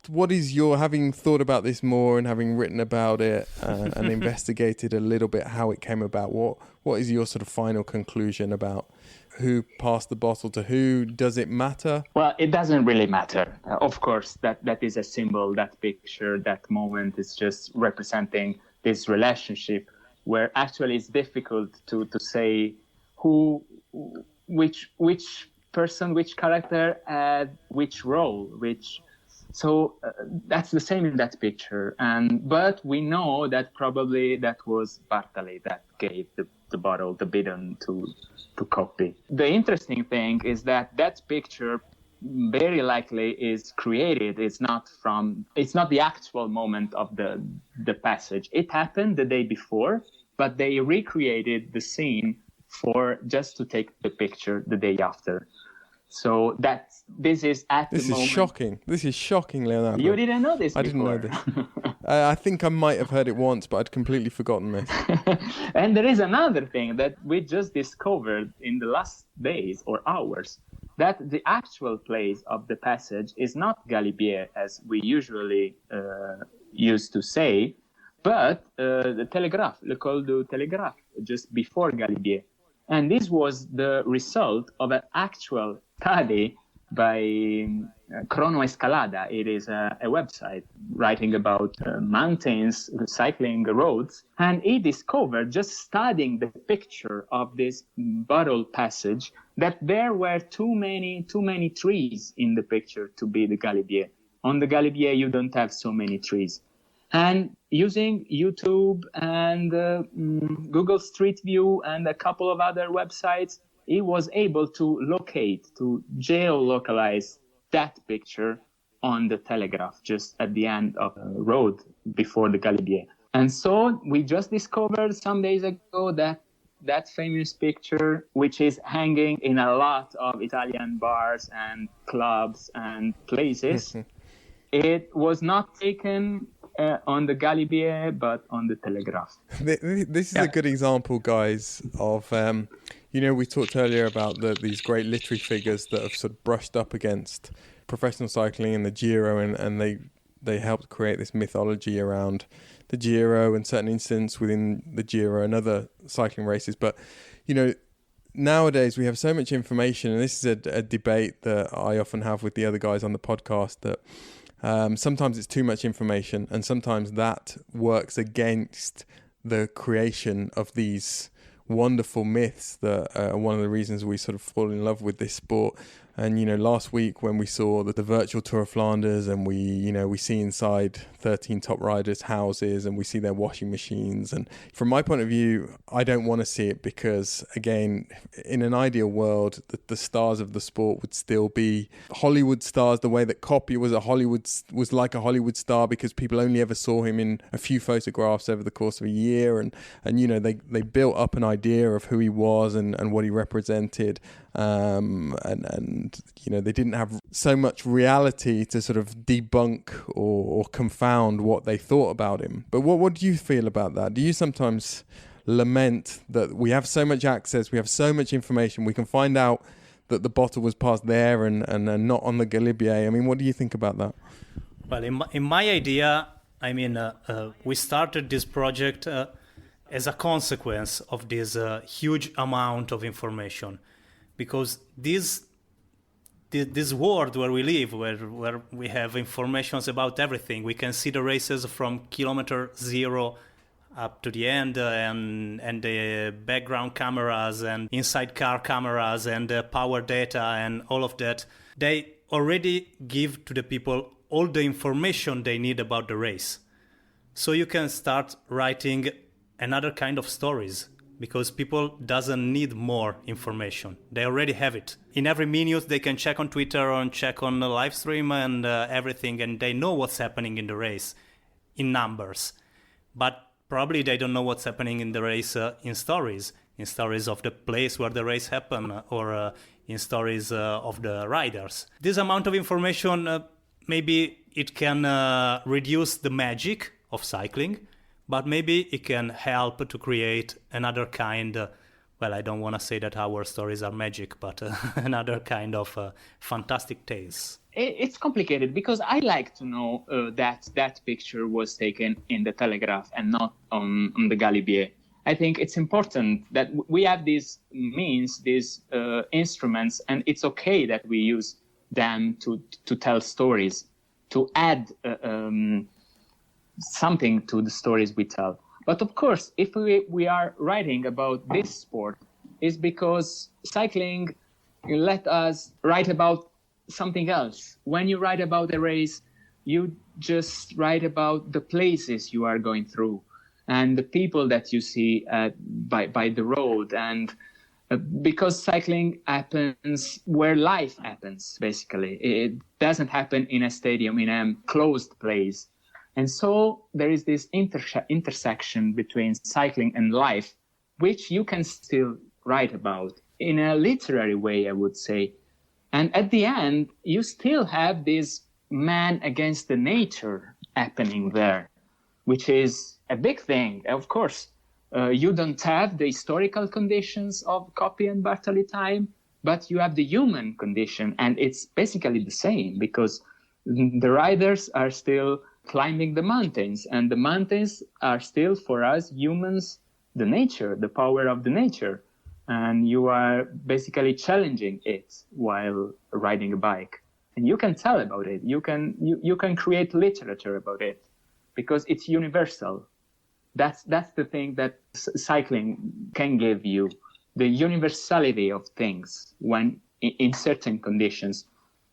what is having thought about this more and having written about it and investigated a little bit how it came about, what is your sort of final conclusion about who passed the bottle to who? Does it matter? Well, it doesn't really matter. Of course, that is a symbol, that picture, that moment is just representing this relationship where actually it's difficult to say which person, which character had which role, so that's the same in that picture. But we know that probably that was Bartali that gave the bottle, the bidon to Coppi. The interesting thing is that picture very likely is created. It's not the actual moment of the passage. It happened the day before, but they recreated the scene just to take the picture the day after. So this is the moment. Shocking. This is shocking, Leonardo. You didn't know this before. I didn't know this. I think I might have heard it once, but I'd completely forgotten this. And there is another thing that we just discovered in the last days or hours, that the actual place of the passage is not Galibier, as we usually used to say, but the Telegraph, Le Col du Telegraph, just before Galibier. And this was the result of an actual study by Crono Escalada. It is a website writing about mountains, cycling roads. And he discovered, just studying the picture of this bottle passage, that there were too many trees in the picture to be the Galibier. On the Galibier, you don't have so many trees. And using YouTube and Google Street View and a couple of other websites, he was able to geolocalize that picture on the Telegraph, just at the end of the road before the Galibier. And so we just discovered some days ago that famous picture, which is hanging in a lot of Italian bars and clubs and places, it was not taken on the Galibier, but on the Telegraph. This is a good example, guys, of, we talked earlier about these great literary figures that have sort of brushed up against professional cycling and the Giro, and they helped create this mythology around the Giro and certain incidents within the Giro and other cycling races. But, nowadays we have so much information, and this is a debate that I often have with the other guys on the podcast, that sometimes it's too much information, and sometimes that works against the creation of these wonderful myths that are one of the reasons we sort of fall in love with this sport. And, last week when we saw the virtual Tour of Flanders, and we see inside 13 top riders' houses, and we see their washing machines. And from my point of view, I don't want to see it because, again, in an ideal world, the stars of the sport would still be Hollywood stars, the way that Coppi was like a Hollywood star because people only ever saw him in a few photographs over the course of a year. And they built up an idea of who he was and what he represented. They didn't have so much reality to sort of debunk or confound what they thought about him. But what do you feel about that? Do you sometimes lament that we have so much access, we have so much information, we can find out that the bottle was passed there and not on the Galibier? I mean, what do you think about that? Well, in my idea, we started this project as a consequence of this huge amount of information. Because this world where we live, where we have information about everything, we can see the races from kilometer 0 up to the end, and the background cameras and inside car cameras and power data and all of that. They already give to the people all the information they need about the race. So you can start writing another kind of stories. Because people doesn't need more information. They already have it. In every minute, they can check on Twitter or check on the live stream and everything, and they know what's happening in the race in numbers. But probably they don't know what's happening in the race in stories of the place where the race happened, or in stories of the riders. This amount of information, maybe it can reduce the magic of cycling, but maybe it can help to create another kind, I don't want to say that our stories are magic, but another kind of fantastic tales. It's complicated because I like to know that picture was taken in the Telegraph and not on the Galibier. I think it's important that we have these means, these instruments, and it's okay that we use them to tell stories, to add something to the stories we tell. But of course, if we are writing about this sport, it's because cycling let us write about something else. When you write about a race, you just write about the places you are going through and the people that you see by the road. And because cycling happens where life happens, basically. It doesn't happen in a stadium, in a closed place. And so there is this intersection between cycling and life, which you can still write about in a literary way, I would say. And at the end, you still have this man against the nature happening there, which is a big thing. Of course, you don't have the historical conditions of Coppi and Bartali time, but you have the human condition. And it's basically the same because the riders are still climbing the mountains, and the mountains are still for us humans the nature, the power of the nature, and you are basically challenging it while riding a bike, and you can tell about it. You can create literature about it because it's universal. That's the thing that cycling can give you, the universality of things when in certain conditions.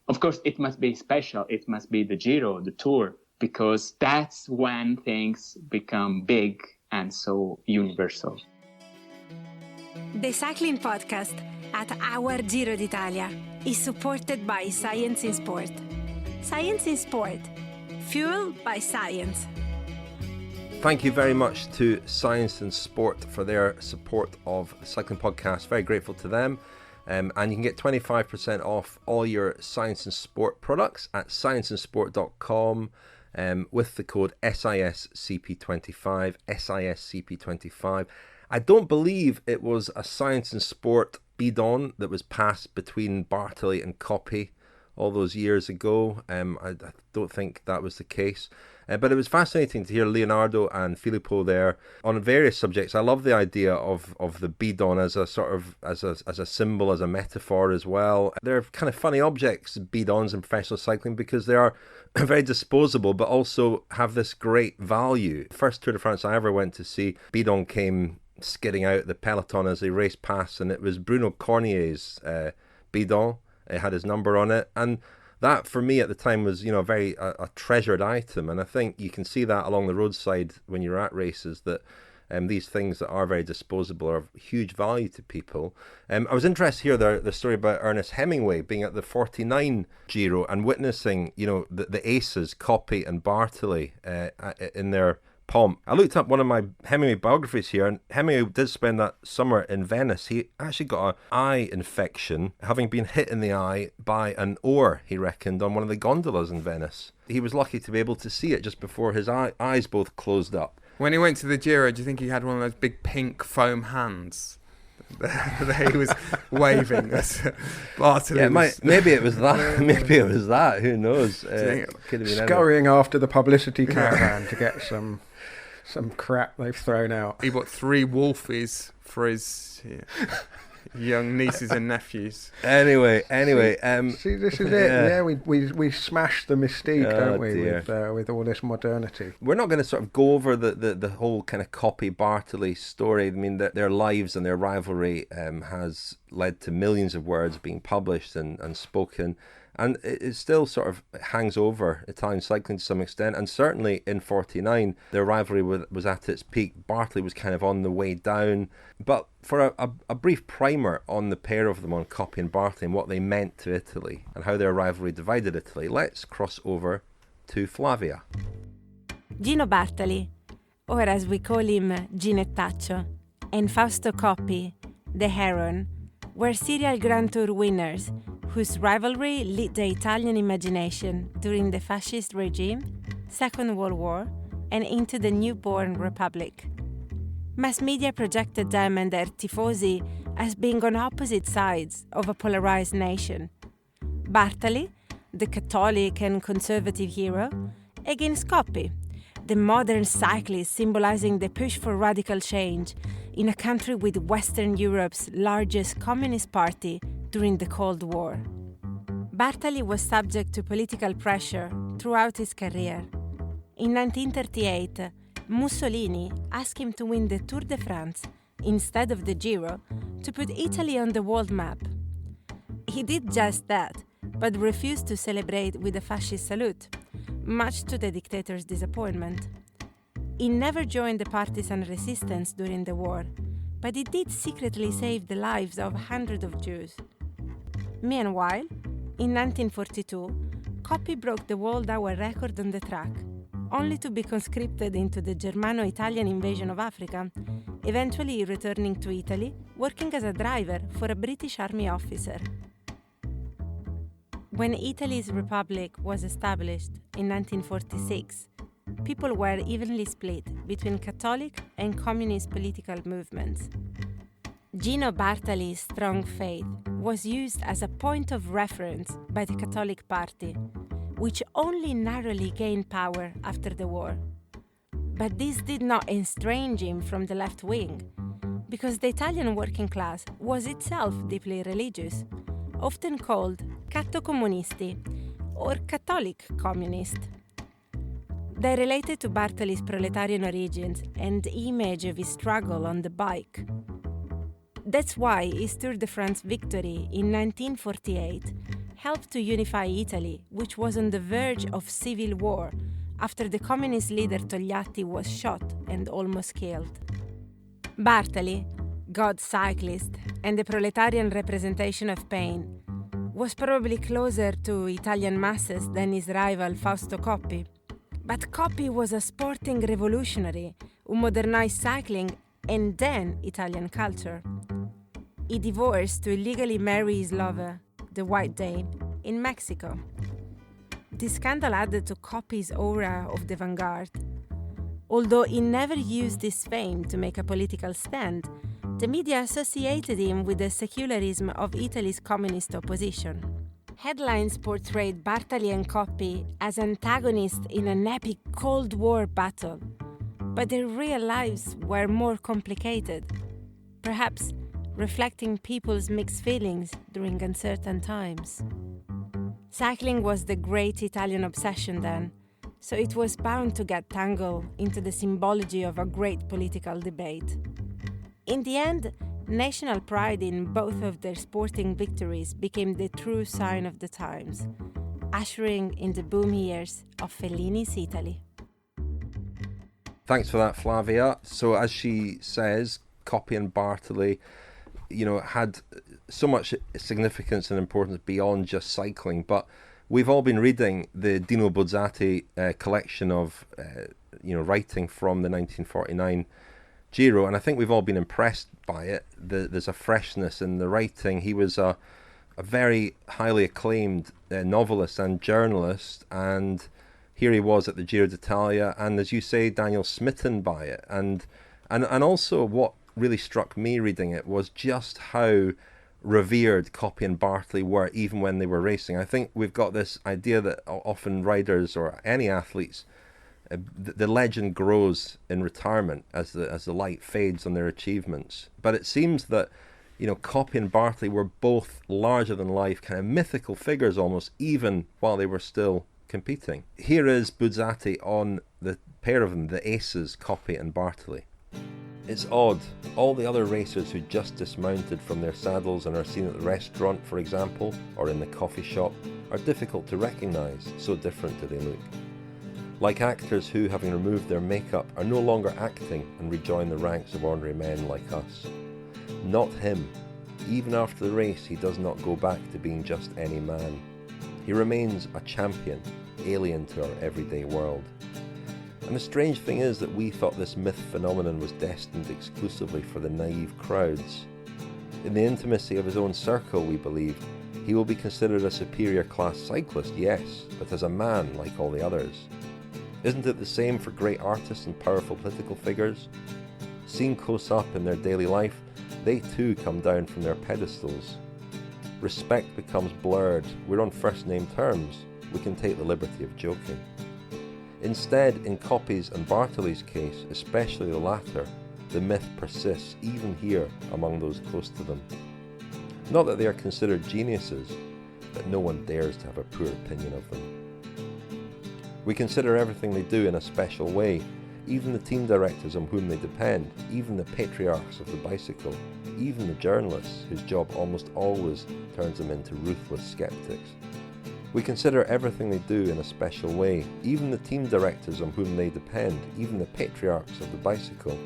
Of course, it must be special. It must be the Giro, the Tour, because that's when things become big and so universal. The Cycling Podcast at Our Giro d'Italia is supported by Science in Sport. Science in Sport, fueled by science. Thank you very much to Science in Sport for their support of the Cycling Podcast. Very grateful to them. And you can get 25% off all your Science in Sport products at scienceinsport.com. With the code SISCP25, SISCP25. I don't believe it was a Science in Sport Bidon that was passed between Bartali and Coppi all those years ago. I don't think that was the case. But it was fascinating to hear Leonardo and Filippo there on various subjects. I love the idea of the Bidon as a sort of as a symbol, as a metaphor as well. They're kind of funny objects, Bidons in professional cycling, because they are very disposable, but also have this great value. First Tour de France I ever went to see, Bidon came skidding out the peloton as they raced past, and it was Bruno Cornier's Bidon. It had his number on it, and that for me at the time was, you know, a treasured item. And I think you can see that along the roadside when you're at races, that these things that are very disposable are of huge value to people. I was interested to hear the story about Ernest Hemingway being at the 49 Giro and witnessing, you know, the aces, Coppi and Bartali, in their pomp. I looked up one of my Hemingway biographies here, and Hemingway did spend that summer in Venice. He actually got an eye infection, having been hit in the eye by an oar, he reckoned, on one of the gondolas in Venice. He was lucky to be able to see it just before his eyes both closed up. When he went to the Giro, do you think he had one of those big pink foam hands that he was waving at Bartali? Yeah, maybe it was that. Maybe it was that. Who knows? Could have been scurrying after the publicity caravan to get some crap they've thrown out. He bought 3 Wolfies for his young nieces and nephews. Anyway, see, this is it. Yeah, we smashed the mystique, don't we, with all this modernity. We're not going to sort of go over the whole kind of Coppi Bartali story. I mean, that their lives and their rivalry has led to millions of words being published and spoken. And it still sort of hangs over Italian cycling to some extent. And certainly in 49, their rivalry was at its peak. Bartali was kind of on the way down. But for a brief primer on the pair of them, on Coppi and Bartali, and what they meant to Italy and how their rivalry divided Italy, let's cross over to Flavia. Gino Bartali, or as we call him Ginettaccio, and Fausto Coppi, the Heron, were serial Grand Tour winners whose rivalry lit the Italian imagination during the fascist regime, Second World War, and into the newborn Republic. Mass media projected them and their tifosi as being on opposite sides of a polarized nation. Bartali, the Catholic and conservative hero, against Coppi, the modern cyclist symbolizing the push for radical change in a country with Western Europe's largest communist party during the Cold War. Bartali was subject to political pressure throughout his career. In 1938, Mussolini asked him to win the Tour de France instead of the Giro to put Italy on the world map. He did just that, but refused to celebrate with a fascist salute, much to the dictator's disappointment. He never joined the partisan resistance during the war, but he did secretly save the lives of hundreds of Jews. Meanwhile, in 1942, Coppi broke the world hour record on the track, only to be conscripted into the Germano-Italian invasion of Africa, eventually returning to Italy, working as a driver for a British Army officer. When Italy's republic was established in 1946, people were evenly split between Catholic and communist political movements. Gino Bartali's strong faith was used as a point of reference by the Catholic Party, which only narrowly gained power after the war. But this did not estrange him from the left wing, because the Italian working class was itself deeply religious, often called cattocomunisti or Catholic communist. They related to Bartali's proletarian origins and the image of his struggle on the bike. That's why his Tour de France victory in 1948 helped to unify Italy, which was on the verge of civil war after the communist leader Togliatti was shot and almost killed. Bartali, God's cyclist and the proletarian representation of pain, was probably closer to Italian masses than his rival Fausto Coppi. But Coppi was a sporting revolutionary who modernized cycling and then Italian culture. He divorced to illegally marry his lover, the White Dane, in Mexico. This scandal added to Coppi's aura of the vanguard. Although he never used his fame to make a political stand, the media associated him with the secularism of Italy's communist opposition. Headlines portrayed Bartali and Coppi as antagonists in an epic Cold War battle, but their real lives were more complicated, perhaps reflecting people's mixed feelings during uncertain times. Cycling was the great Italian obsession then, so it was bound to get tangled into the symbology of a great political debate. In the end, National pride in both of their sporting victories became the true sign of the times, ushering in the boom years of Fellini's Italy. Thanks for that, Flavia. So as she says, Coppi and Bartali, had so much significance and importance beyond just cycling. But we've all been reading the Dino Buzzati collection of, writing from the 1949 Giro, and I think we've all been impressed by it. There's a freshness in the writing. He was a very highly acclaimed novelist and journalist, and here he was at the Giro d'Italia, and as you say, Daniel, smitten by it. And also what really struck me reading it was just how revered Coppi and Bartali were even when they were racing. I think we've got this idea that often riders or any athletes, the legend grows in retirement as the light fades on their achievements. But it seems that Coppi and Bartali were both larger than life, kind of mythical figures almost, even while they were still competing. Here is Buzzati on the pair of them, the aces, Coppi and Bartali. It's odd. All the other racers who just dismounted from their saddles and are seen at the restaurant, for example, or in the coffee shop, are difficult to recognise, so different do they look. Like actors who, having removed their makeup, are no longer acting and rejoin the ranks of ordinary men like us. Not him. Even after the race, he does not go back to being just any man. He remains a champion, alien to our everyday world. And the strange thing is that we thought this myth phenomenon was destined exclusively for the naive crowds. In the intimacy of his own circle, we believed, he will be considered a superior class cyclist, yes, but as a man like all the others. Isn't it the same for great artists and powerful political figures? Seen close up in their daily life, they too come down from their pedestals. Respect becomes blurred. We're on first name terms. We can take the liberty of joking. Instead, in Coppi's and Bartali's case, especially the latter, the myth persists even here among those close to them. Not that they are considered geniuses, but no one dares to have a poor opinion of them. We consider everything they do in a special way, even the team directors on whom they depend, even the patriarchs of the bicycle, even the journalists whose job almost always turns them into ruthless skeptics. We consider everything they do in a special way, even the team directors on whom they depend, even the patriarchs of the bicycle,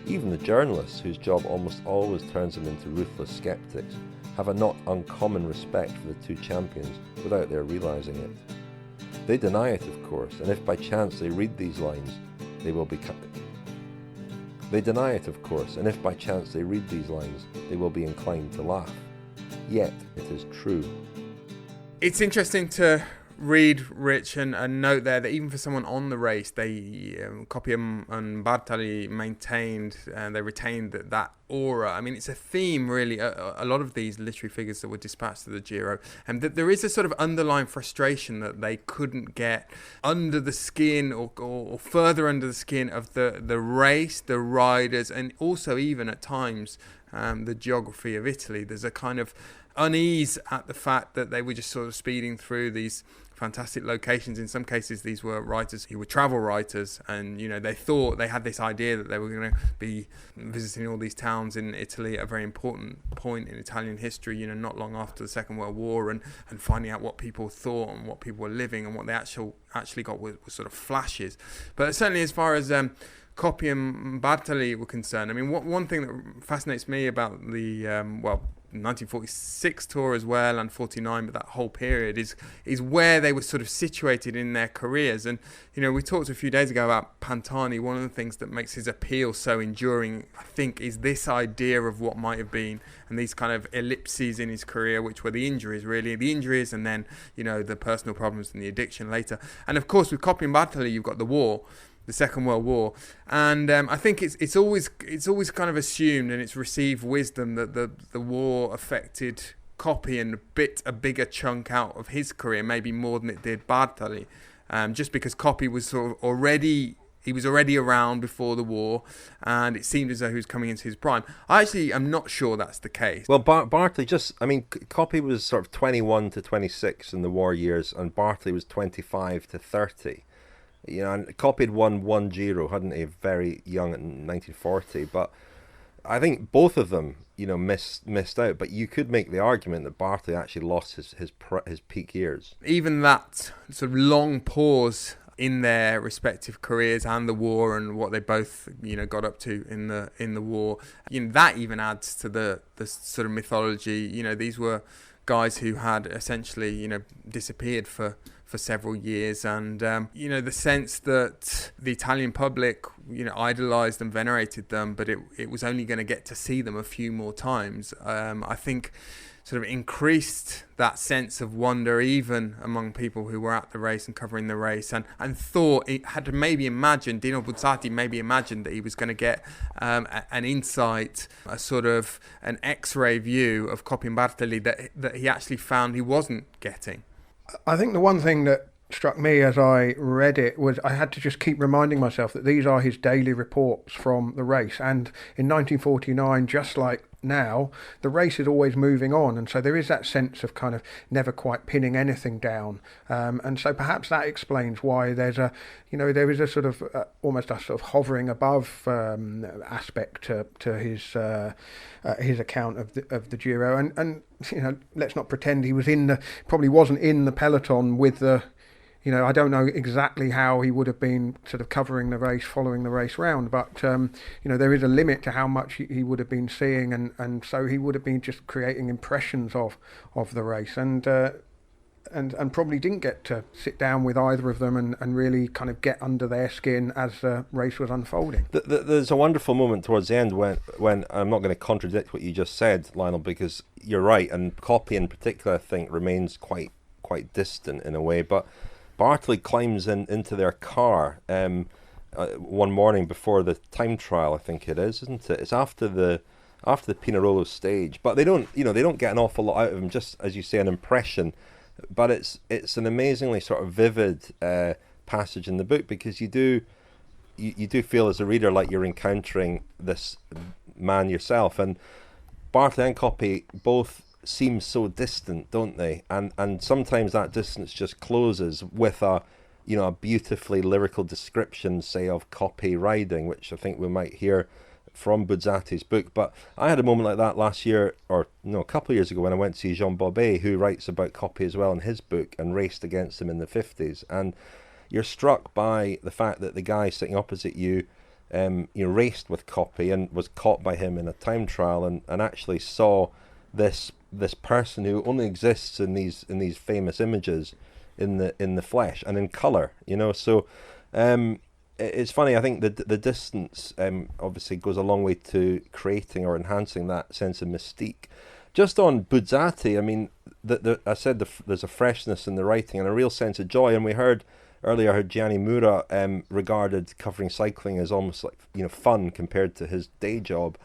even the journalists whose job almost always turns them into ruthless skeptics, have a not uncommon respect for the two champions without their realising it. They deny it, of course, and if by chance they read these lines, they will be inclined to laugh. Yet it is true. It's interesting to read, Rich, and note there that even for someone on the race, they Coppi and Bartali they retained that aura. I mean, it's a theme, really, a lot of these literary figures that were dispatched to the Giro, and that there is a sort of underlying frustration that they couldn't get under the skin or further under the skin of the race, the riders, and also even at times the geography of Italy. There's a kind of unease at the fact that they were just sort of speeding through these fantastic locations. In some cases, these were writers who were travel writers, and they thought they had this idea that they were going to be visiting all these towns in Italy at a very important point in Italian history, not long after the Second World War, and finding out what people thought and what people were living, and what they actually got was sort of flashes. But certainly as far as Coppi and Bartali were concerned, I mean, one thing that fascinates me about the 1946 tour as well, and 49, but that whole period is where they were sort of situated in their careers. And we talked a few days ago about Pantani. One of the things that makes his appeal so enduring, I think, is this idea of what might have been, and these kind of ellipses in his career, which were the injuries, and then the personal problems and the addiction later. And of course, with Coppi and Bartali, you've got the war, the Second World War, and I think it's always kind of assumed, and it's received wisdom, that the war affected Coppi and bit a bigger chunk out of his career, maybe more than it did Bartali, just because Coppi was sort of already around before the war, and it seemed as though he was coming into his prime. I actually am not sure that's the case. Well, Bartali Coppi was sort of 21 to 26 in the war years, and Bartali was 25 to 30. And Coppi had won one Giro, hadn't he? Very young in 1940, but I think both of them, missed out. But you could make the argument that Bartali actually lost his peak years. Even that sort of long pause in their respective careers and the war and what they both got up to in the war, that even adds to the sort of mythology. These were guys who had essentially disappeared for several years, and the sense that the Italian public idolized and venerated them, but it was only going to get to see them a few more times, I think sort of increased that sense of wonder even among people who were at the race and covering the race, and thought it had to maybe imagine, Dino Buzzati maybe imagined that he was going to get an insight, a sort of an X-ray view of Coppi and Bartali that he actually found he wasn't getting. I think the one thing that struck me as I read it was I had to just keep reminding myself that these are his daily reports from the race, and in 1949, just like now, the race is always moving on, and so there is that sense of kind of never quite pinning anything down, and so perhaps that explains why there is a sort of almost a sort of hovering above aspect to his account of the Giro, and let's not pretend he was probably wasn't in the peloton with the. I don't know exactly how he would have been sort of covering the race, following the race round, but there is a limit to how much he would have been seeing, and so he would have been just creating impressions of the race, and probably didn't get to sit down with either of them and really kind of get under their skin as the race was unfolding. There's a wonderful moment towards the end when I'm not going to contradict what you just said, Lionel, because you're right, and Coppi in particular I think remains quite distant in a way, but Bartali climbs into their car one morning before the time trial, I think it is, isn't it? It's after the Pinerolo stage, but they don't get an awful lot out of him. Just as you say, an impression, but it's an amazingly sort of vivid passage in the book, because you do feel as a reader like you're encountering this man yourself, and Bartali and Coppi both seem so distant, don't they? And sometimes that distance just closes with a beautifully lyrical description, say, of Coppi riding, which I think we might hear from Buzzati's book. But I had a moment like that last year, or no, a couple of years ago, when I went to see Jean Bobet, who writes about Coppi as well in his book and raced against him in the 50s. And you're struck by the fact that the guy sitting opposite you raced with Coppi and was caught by him in a time trial, and actually saw this person who only exists in these famous images in the flesh and in colour, so it's funny. I think the distance obviously goes a long way to creating or enhancing that sense of mystique. Just on Buzzati, I mean, I said there's a freshness in the writing and a real sense of joy, and we heard earlier how Gianni Mura regarded covering cycling as almost like fun compared to his day job.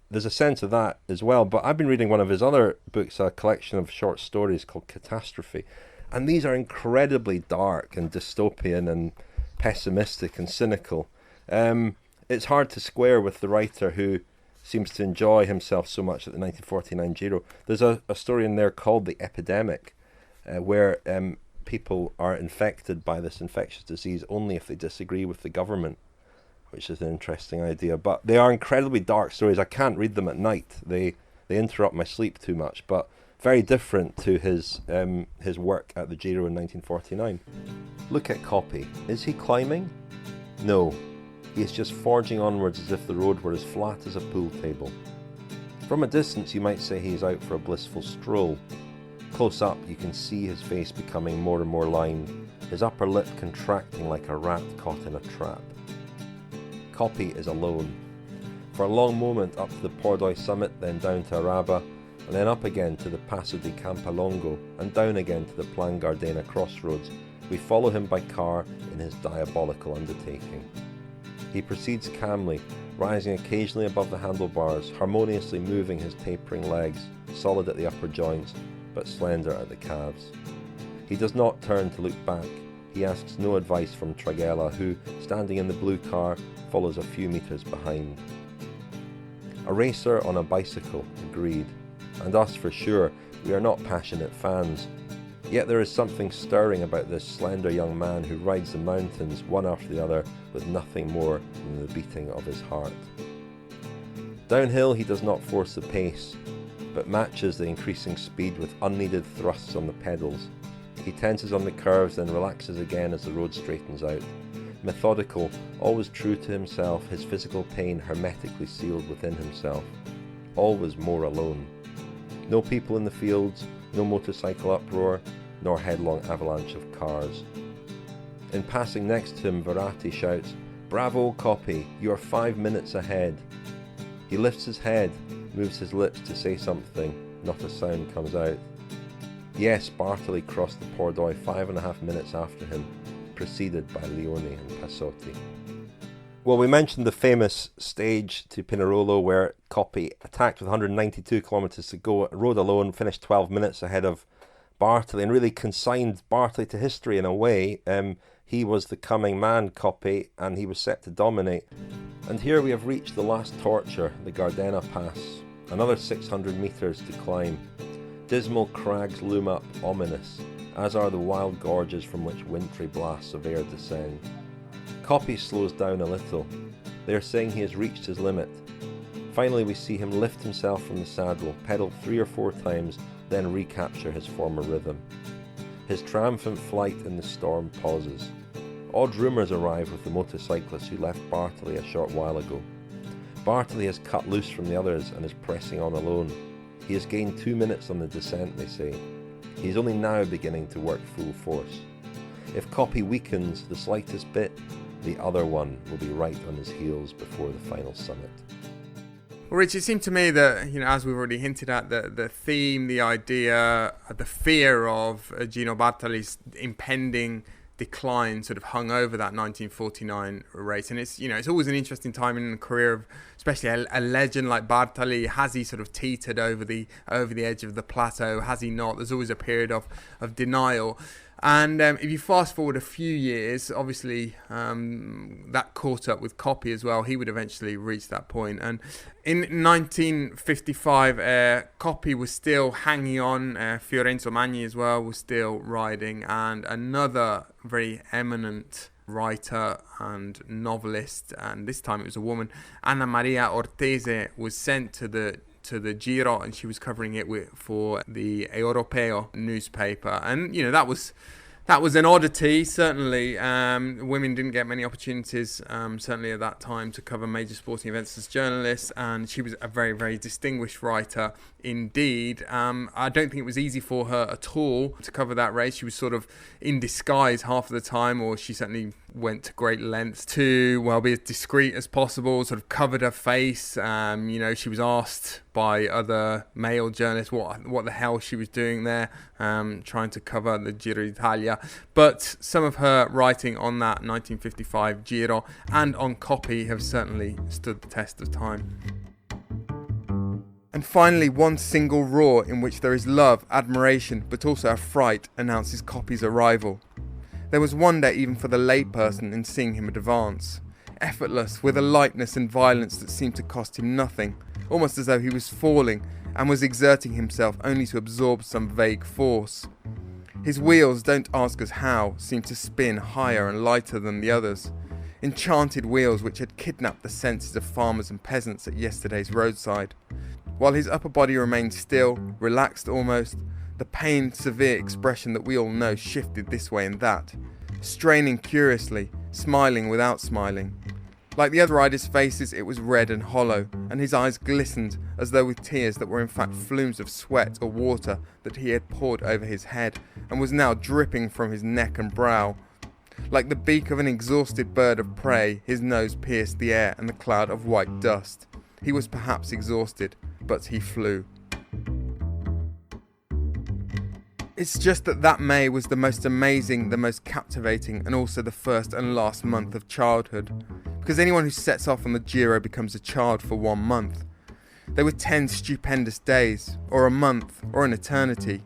There's a sense of that as well. But I've been reading one of his other books, a collection of short stories called Catastrophe. And these are incredibly dark and dystopian and pessimistic and cynical. It's hard to square with the writer who seems to enjoy himself so much at the 1949 Giro. There's a story in there called The Epidemic, where people are infected by this infectious disease only if they disagree with the government, which is an interesting idea. But they are incredibly dark stories. I can't read them at night. They interrupt my sleep too much, but very different to his work at the Giro in 1949. Look at Coppi. Is he climbing? No. He is just forging onwards as if the road were as flat as a pool table. From a distance you might say he is out for a blissful stroll. Close up you can see his face becoming more and more lined, his upper lip contracting like a rat caught in a trap. Coppi is alone. For a long moment up to the Pordoi summit, then down to Araba, and then up again to the Passo di Campalongo, and down again to the Plan Gardena crossroads, we follow him by car in his diabolical undertaking. He proceeds calmly, rising occasionally above the handlebars, harmoniously moving his tapering legs, solid at the upper joints, but slender at the calves. He does not turn to look back. He asks no advice from Tragella, who, standing in the blue car, follows a few metres behind. A racer on a bicycle, agreed. And us for sure, we are not passionate fans. Yet there is something stirring about this slender young man who rides the mountains one after the other with nothing more than the beating of his heart. Downhill he does not force the pace, but matches the increasing speed with unneeded thrusts on the pedals. He tenses on the curves, then relaxes again as the road straightens out. Methodical, always true to himself, his physical pain hermetically sealed within himself. Always more alone. No people in the fields, no motorcycle uproar, nor headlong avalanche of cars. In passing next to him, Buzzati shouts, "Bravo, Coppi, you are 5 minutes ahead." He lifts his head, moves his lips to say something, not a sound comes out. Yes, Bartali crossed the Pordoi 5.5 minutes after him, preceded by Leone and Passotti. Well, we mentioned the famous stage to Pinerolo where Coppi attacked with 192 kilometres to go, rode alone, finished 12 minutes ahead of Bartali, and really consigned Bartali to history in a way. He was the coming man, Coppi, and he was set to dominate. And here we have reached the last torture, the Gardena Pass. Another 600 metres to climb. Dismal crags loom up, ominous, as are the wild gorges from which wintry blasts of air descend. Coppi slows down a little. They are saying he has reached his limit. Finally we see him lift himself from the saddle, pedal 3 or 4 times, then recapture his former rhythm. His triumphant flight in the storm pauses. Odd rumours arrive with the motorcyclist who left Bartali a short while ago. Bartali has cut loose from the others and is pressing on alone. He has gained 2 minutes on the descent, they say. He is only now beginning to work full force. If Coppi weakens the slightest bit, the other one will be right on his heels before the final summit. Well, Rich, it seemed to me that, as we've already hinted at, the theme, the idea, the fear of Gino Bartali's impending decline sort of hung over that 1949 race. And it's always an interesting time in the career of especially a legend like Bartali. Has he sort of teetered over the edge of the plateau? Has he not? There's always a period of denial. And if you fast forward a few years, obviously that caught up with Coppi as well. He would eventually reach that point. And in 1955, Coppi was still hanging on. Fiorenzo Magni as well was still riding. And another very eminent writer and novelist, and this time it was a woman, Anna Maria Ortese, was sent to the Giro, and she was covering it for the Europeo newspaper. And that was an oddity, certainly. Women didn't get many opportunities, certainly at that time, to cover major sporting events as journalists, and she was a very, very distinguished writer indeed. I don't think it was easy for her at all to cover that race. She was sort of in disguise half of the time, or she certainly went to great lengths to, be as discreet as possible, sort of covered her face. She was asked by other male journalists what the hell she was doing there, trying to cover the Giro d'Italia. But some of her writing on that 1955 Giro and on Coppi have certainly stood the test of time. And finally, one single roar in which there is love, admiration, but also a fright announces Coppi's arrival. There was wonder even for the layperson in seeing him advance, effortless, with a lightness and violence that seemed to cost him nothing, almost as though he was falling and was exerting himself only to absorb some vague force. His wheels, don't ask us how, seemed to spin higher and lighter than the others, enchanted wheels which had kidnapped the senses of farmers and peasants at yesterday's roadside. While his upper body remained still, relaxed almost, the pained, severe expression that we all know shifted this way and that, straining curiously, smiling without smiling. Like the other riders' faces, it was red and hollow, and his eyes glistened as though with tears that were in fact flumes of sweat or water that he had poured over his head and was now dripping from his neck and brow. Like the beak of an exhausted bird of prey, his nose pierced the air and the cloud of white dust. He was perhaps exhausted, but he flew. It's just that May was the most amazing, the most captivating, and also the first and last month of childhood. Because anyone who sets off on the Giro becomes a child for 1 month. There were 10 stupendous days, or a month, or an eternity.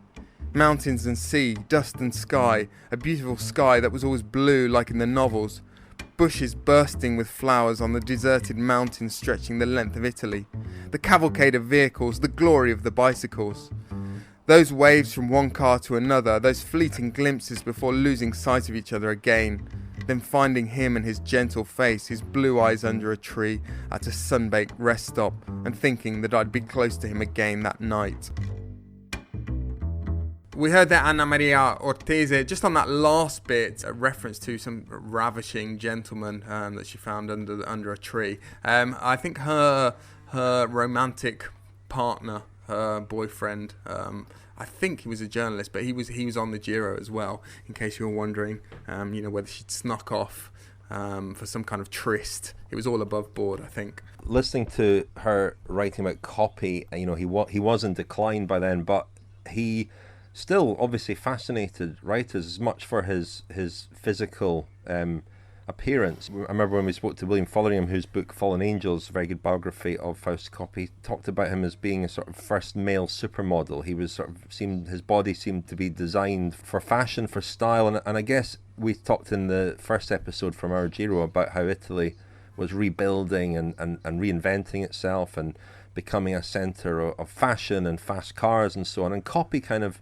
Mountains and sea, dust and sky, a beautiful sky that was always blue like in the novels, bushes bursting with flowers on the deserted mountains stretching the length of Italy, the cavalcade of vehicles, the glory of the bicycles. Those waves from one car to another, those fleeting glimpses before losing sight of each other again. then finding him and his gentle face, his blue eyes under a tree at a sun-baked rest stop, and thinking that I'd be close to him again that night. We heard that Anna Maria Ortese, just on that last bit, a reference to some ravishing gentleman that she found under a tree. I think her romantic partner, her boyfriend, I think he was a journalist, but he was on the Giro as well, in case you were wondering, whether she'd snuck off for some kind of tryst. It was all above board, I think. Listening to her writing about Coppi, he was in decline by then, but he still obviously fascinated writers as much for his physical appearance. I remember when we spoke to William Fotheringham, whose book Fallen Angels, a very good biography of Fausto Coppi, talked about him as being a sort of first male supermodel. He was his body seemed to be designed for fashion, for style, and I guess we talked in the first episode from Our Giro about how Italy was rebuilding and reinventing itself and becoming a centre of fashion and fast cars and so on. And Coppi kind of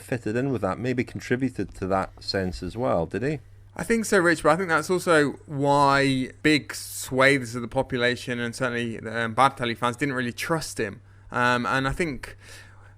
fitted in with that, maybe contributed to that sense as well, did he? I think so, Rich, but I think that's also why big swathes of the population and certainly Bartali fans didn't really trust him. And I think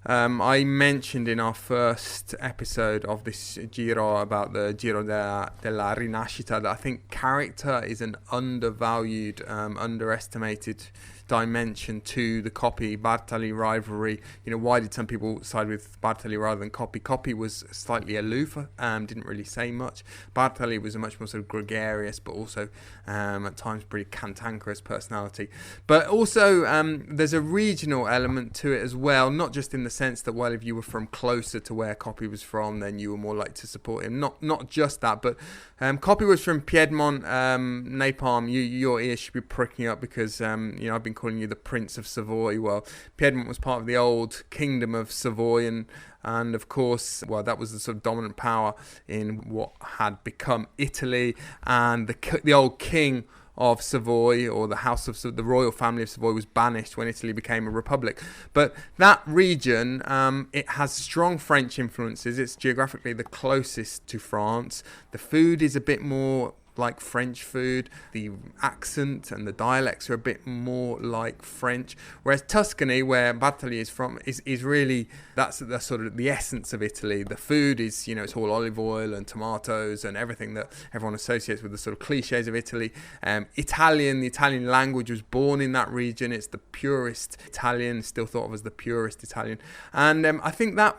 I mentioned in our first episode of this Giro about the Giro della Rinascita that I think character is an undervalued, underestimated dimension to the Coppi-Bartali rivalry. Why did some people side with Bartali rather than Coppi? Coppi was slightly aloof, didn't really say much. Bartali was a much more sort of gregarious, but also at times pretty cantankerous personality. But also there's a regional element to it as well, not just in the sense that, well, if you were from closer to where Coppi was from, then you were more likely to support him. Not just that, but Coppi was from Piedmont, Napalm. Your ears should be pricking up because I've been calling you the Prince of Savoy. Well, Piedmont was part of the old kingdom of Savoy, and of course, well, that was the sort of dominant power in what had become Italy, and the old king of Savoy, or the house of the royal family of Savoy, was banished when Italy became a republic. But that region, it has strong French influences. It's geographically the closest to France. The food is a bit more like French food. The accent and the dialects are a bit more like French, whereas Tuscany, where Bartali is from, is really, that's the sort of the essence of Italy. The food is, it's all olive oil and tomatoes and everything that everyone associates with the sort of cliches of Italy. The Italian language was born in that region. It's the purest Italian, still thought of as the purest Italian, and I think that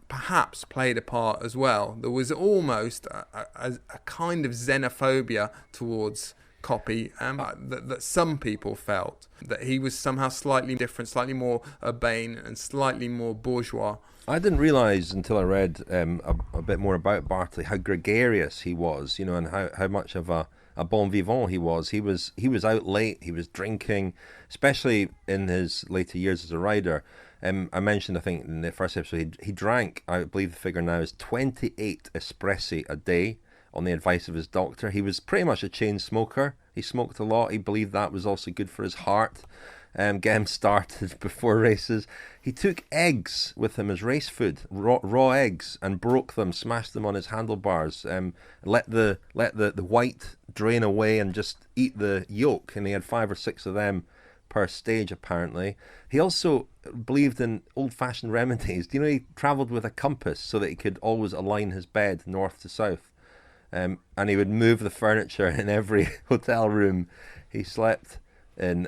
perhaps played a part as well. There was almost a kind of xenophobia towards Coppi that some people felt that he was somehow slightly different, slightly more urbane and slightly more bourgeois. I didn't realise until I read a bit more about Bartali how gregarious he was, and how much of a bon vivant he was. He was out late, he was drinking, especially in his later years as a rider. I mentioned, I think, in the first episode, he drank, I believe the figure now is 28 espressi a day on the advice of his doctor. He was pretty much a chain smoker. He smoked a lot. He believed that was also good for his heart. Get him started before races. He took eggs with him as race food, raw eggs, and broke them, smashed them on his handlebars. Let the white drain away and just eat the yolk. And he had 5 or 6 of them per stage, apparently. He also believed in old-fashioned remedies. He travelled with a compass so that he could always align his bed north to south. And he would move the furniture in every hotel room he slept in.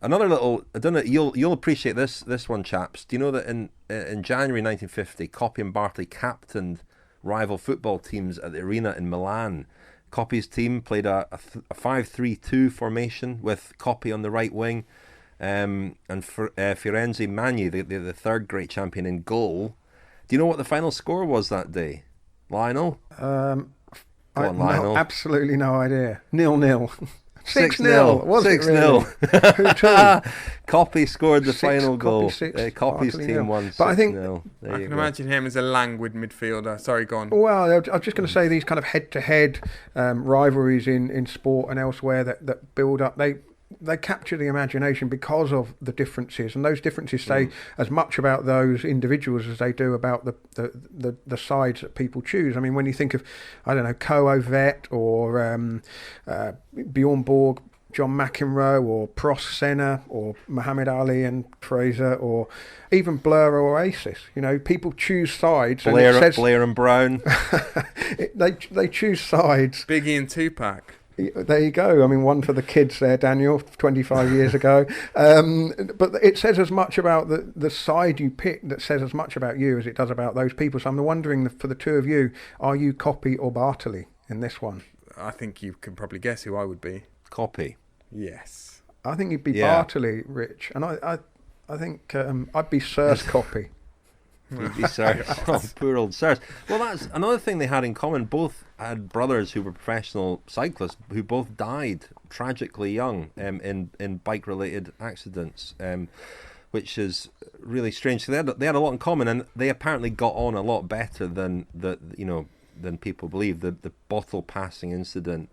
Another little, I don't know, you'll appreciate this one, chaps. Do you know that in January 1950, Coppi and Bartali captained rival football teams at the arena in Milan? Coppi's team played a 5-3-2 formation with Coppi on the right wing, and Fiorenzo Magni, the third great champion, in goal. Do you know what the final score was that day, Lionel? Go on, Lionel. No, absolutely no idea. 0-0. 6-0. Was 6-0. Who to? Coppi scored the final goal. Coppi's team won 6-0. But I think I can imagine him as a languid midfielder. Sorry, go on. Well, I was just going to say these kind of head-to-head rivalries in sport and elsewhere that build up. they capture the imagination because of the differences, and those differences say as much about those individuals as they do about the sides that people choose. I mean, when you think of, I don't know, Covet or Bjorn Borg, John McEnroe, or Prost Senna, or Muhammad Ali and Fraser, or even Blur or Oasis. You know, people choose sides. Blair and Brown. they choose sides. Biggie and Tupac. There you go. I mean, one for the kids there, Daniel, 25 years ago. But it says as much about the side you pick, that says as much about you as it does about those people. So I'm wondering, for the two of you, are you Coppi or Bartali in this one? I think you can probably guess who I would be. Coppi. Yes. I think you'd be Bartali, Rich. And I think I'd be Sirs Coppi. You'd be Sirs. Oh, poor old Sirs. Well, that's another thing they had in common. Both had brothers who were professional cyclists who both died tragically young in bike-related accidents, which is really strange. So they had a lot in common, and they apparently got on a lot better than people believe. The bottle passing incident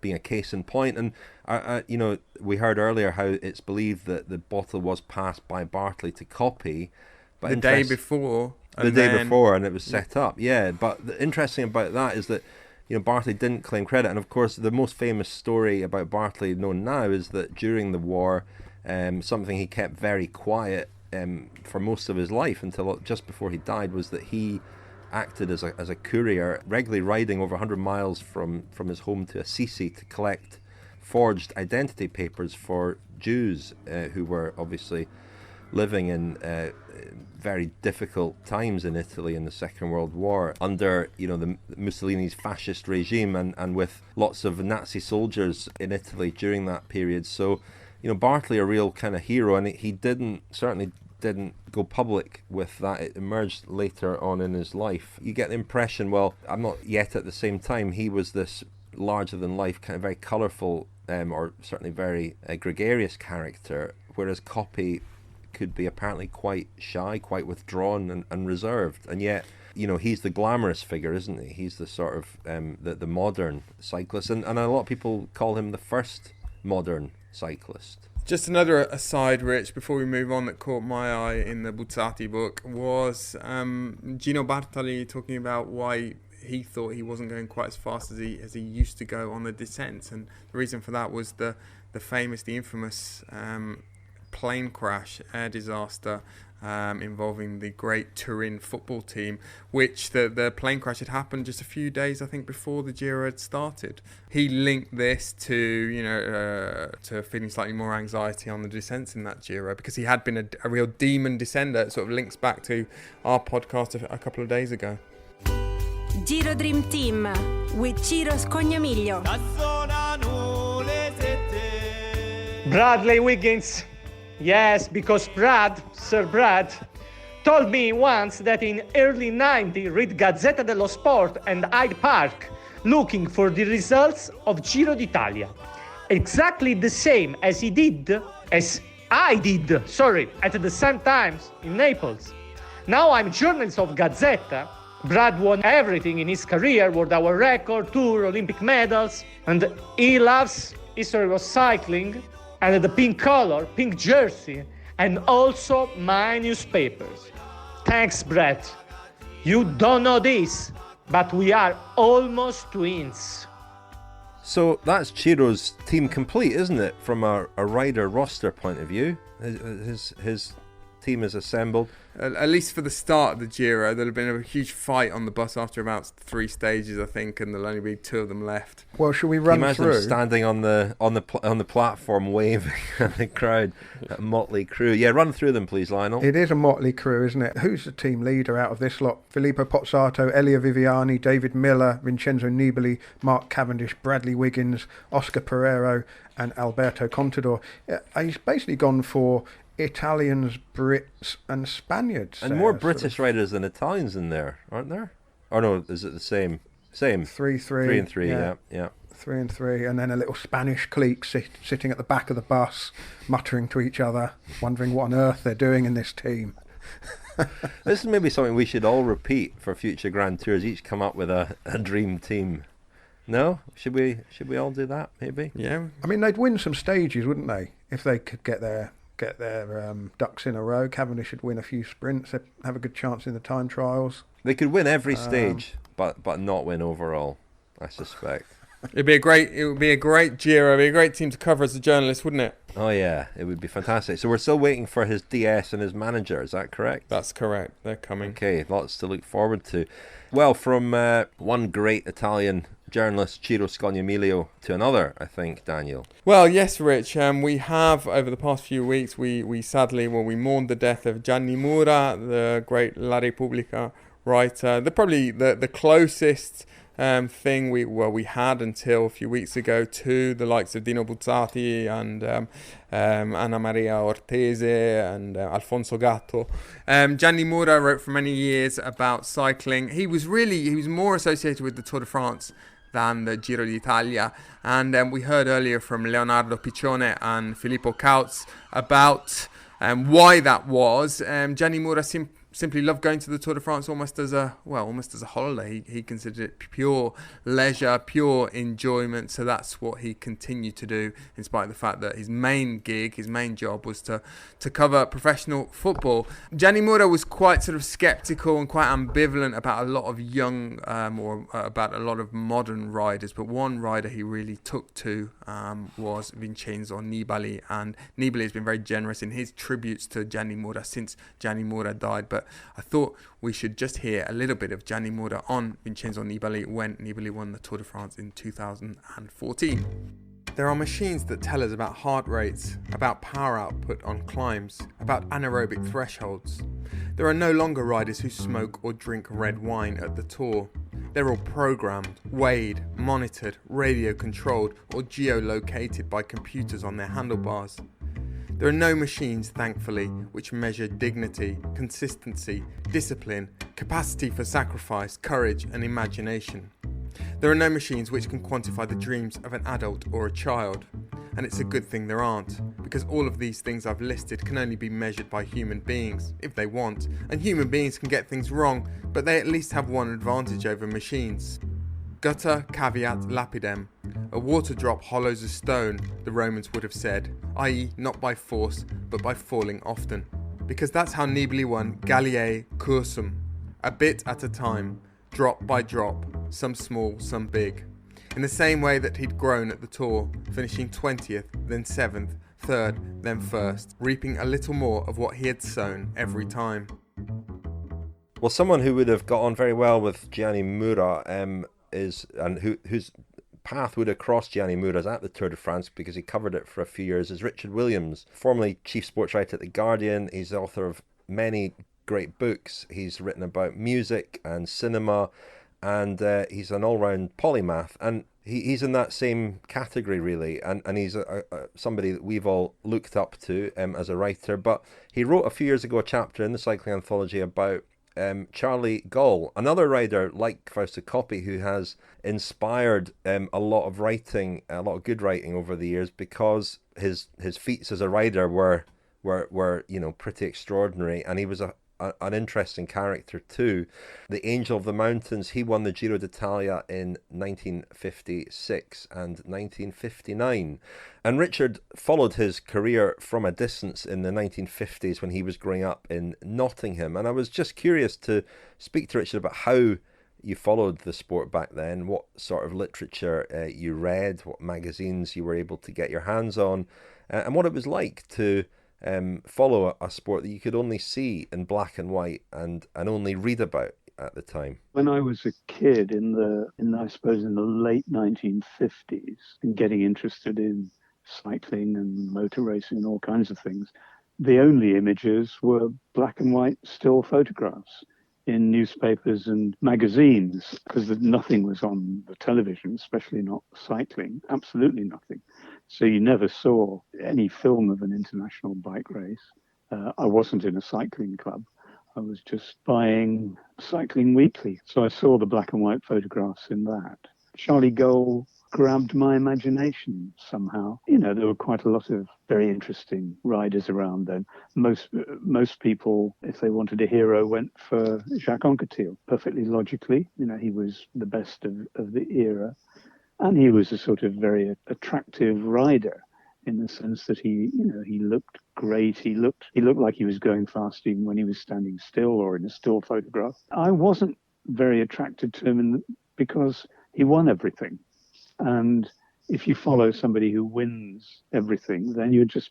being a case in point, and we heard earlier how it's believed that the bottle was passed by Bartali to Coppi, but the day before, and it was set up. Yeah, but the interesting about that is that Bartali didn't claim credit, and of course the most famous story about Bartali known now is that during the war, something he kept very quiet for most of his life until just before he died was that he acted as a courier, regularly riding over 100 miles from his home to Assisi to collect forged identity papers for Jews who were obviously living in very difficult times in Italy in the Second World War under the Mussolini's fascist regime, and with lots of Nazi soldiers in Italy during that period. So Bartali, a real kind of hero, and he certainly didn't go public with that. It emerged later on in his life. You get the impression, well, I'm not yet at the same time, he was this larger than life, kind of very colourful, or certainly very gregarious character, whereas Coppi could be apparently quite shy, quite withdrawn and reserved. And yet, he's the glamorous figure, isn't he? He's the sort of the modern cyclist, and a lot of people call him the first modern cyclist. Just another aside, Rich, before we move on, that caught my eye in the Buzzati book was Gino Bartali talking about why he thought he wasn't going quite as fast as he used to go on the descent, and the reason for that was the infamous plane crash, air disaster involving the great Turin football team, which the plane crash had happened just a few days, I think, before the Giro had started. He linked this to feeling slightly more anxiety on the descents in that Giro, because he had been a real demon descender. It sort of links back to our podcast a couple of days ago. Giro Dream Team with Ciro Scognamiglio. Bradley Wiggins. Yes, because Sir Brad, told me once that in early 90 read Gazzetta dello Sport and Hyde Park looking for the results of Giro d'Italia. Exactly the same as I did at the same times in Naples. Now I'm journalist of Gazzetta. Brad won everything in his career, world hour record, tour, Olympic medals, and he loves history of cycling, and the pink color, pink jersey, and also my newspapers. Thanks, Brett. You don't know this, but we are almost twins. So that's Ciro's team complete, isn't it? From a rider roster point of view, his team is assembled. At least for the start of the Giro, there'll have been a huge fight on the bus after about 3 stages, I think, and there'll only be 2 of them left. Well, should we run imagine through? Him standing on the platform, waving at the crowd, a motley crew. Yeah, run through them, please, Lionel. It is a motley crew, isn't it? Who's the team leader out of this lot? Filippo Pozzato, Elia Viviani, David Miller, Vincenzo Nibali, Mark Cavendish, Bradley Wiggins, Oscar Pereiro, and Alberto Contador. He's basically gone for Italians, Brits, and Spaniards. And more British riders than Italians in there, aren't there? Or no, is it the same? 3-3. 3 and 3, yeah. 3 and 3, and then a little Spanish clique sitting at the back of the bus, muttering to each other, wondering what on earth they're doing in this team. This is maybe something we should all repeat for future Grand Tours. Each come up with a dream team. No? Should we all do that, maybe? Yeah. I mean, they'd win some stages, wouldn't they? If they could get their ducks in a row. Cavendish should win a few sprints. They'd have a good chance in the time trials. They could win every stage, but not win overall, I suspect. It would be a great Giro. It'd be a great team to cover as a journalist, wouldn't it? Oh yeah, it would be fantastic. So we're still waiting for his DS and his manager. Is that correct? That's correct. They're coming. Okay, lots to look forward to. Well, from one great Italian journalist, Ciro Scognamiglio, to another, I think, Daniel. Well, yes, Rich. We have, over the past few weeks, we sadly, we mourned the death of Gianni Mura, the great La Repubblica writer. Probably the closest thing we had until a few weeks ago to the likes of Dino Buzzati and Anna Maria Ortese and Alfonso Gatto. Gianni Mura wrote for many years about cycling. He was more associated with the Tour de France than the Giro d'Italia, and we heard earlier from Leonardo, Piccione and Filippo Cauz about why that was. Gianni Mura simply loved going to the Tour de France almost as a holiday. He considered it pure leisure, pure enjoyment. So that's what he continued to do, in spite of the fact that his main job was to cover professional football. Gianni Mura was quite sort of sceptical and quite ambivalent about a lot of young or about a lot of modern riders. But one rider he really took to was Vincenzo Nibali, and Nibali has been very generous in his tributes to Gianni Mura since Gianni Mura died. But I thought we should just hear a little bit of Gianni Mura on Vincenzo Nibali when Nibali won the Tour de France in 2014. There are machines that tell us about heart rates, about power output on climbs, about anaerobic thresholds. There are no longer riders who smoke or drink red wine at the Tour. They're all programmed, weighed, monitored, radio controlled or geolocated by computers on their handlebars. There are no machines, thankfully, which measure dignity, consistency, discipline, capacity for sacrifice, courage and imagination. There are no machines which can quantify the dreams of an adult or a child. And it's a good thing there aren't, because all of these things I've listed can only be measured by human beings, if they want. And human beings can get things wrong, but they at least have one advantage over machines. Gutta caveat lapidem. A water drop hollows a stone, the Romans would have said, i.e. not by force, but by falling often. Because that's how Nibali won Galliae Cursum, a bit at a time, drop by drop, some small, some big. In the same way that he'd grown at the Tour, finishing 20th, then 7th, 3rd, then 1st, reaping a little more of what he had sown every time. Well, someone who would have got on very well with Gianni Mura whose path would have crossed Gianni Mura's at the Tour de France because he covered it for a few years is Richard Williams, formerly chief sports writer at The Guardian. He's the author of many great books. He's written about music and cinema, and he's an all-round polymath, and he's in that same category really, and he's somebody that we've all looked up to as a writer. But he wrote a few years ago a chapter in the Cycling Anthology about Charlie Gall, another rider like Fausto Coppi, who has inspired a lot of writing, a lot of good writing over the years, because his feats as a rider were pretty extraordinary, and he was an interesting character too. The Angel of the Mountains, he won the Giro d'Italia in 1956 and 1959. And Richard followed his career from a distance in the 1950s when he was growing up in Nottingham. And I was just curious to speak to Richard about how you followed the sport back then, what sort of literature you read, what magazines you were able to get your hands on, and what it was like to follow a sport that you could only see in black and white and only read about at the time. When I was a kid in the late 1950s, and getting interested in cycling and motor racing and all kinds of things, the only images were black and white still photographs in newspapers and magazines, because nothing was on the television, especially not cycling, absolutely nothing. So you never saw any film of an international bike race. I wasn't in a cycling club. I was just buying Cycling Weekly. So I saw the black and white photographs in that. Charlie Gall grabbed my imagination somehow. There were quite a lot of very interesting riders around then. Most people, if they wanted a hero, went for Jacques Anquetil, perfectly logically. He was the best of the era. And he was a sort of very attractive rider in the sense that he looked great. He looked like he was going fast even when he was standing still or in a still photograph. I wasn't very attracted to him because he won everything. And if you follow somebody who wins everything, then you're just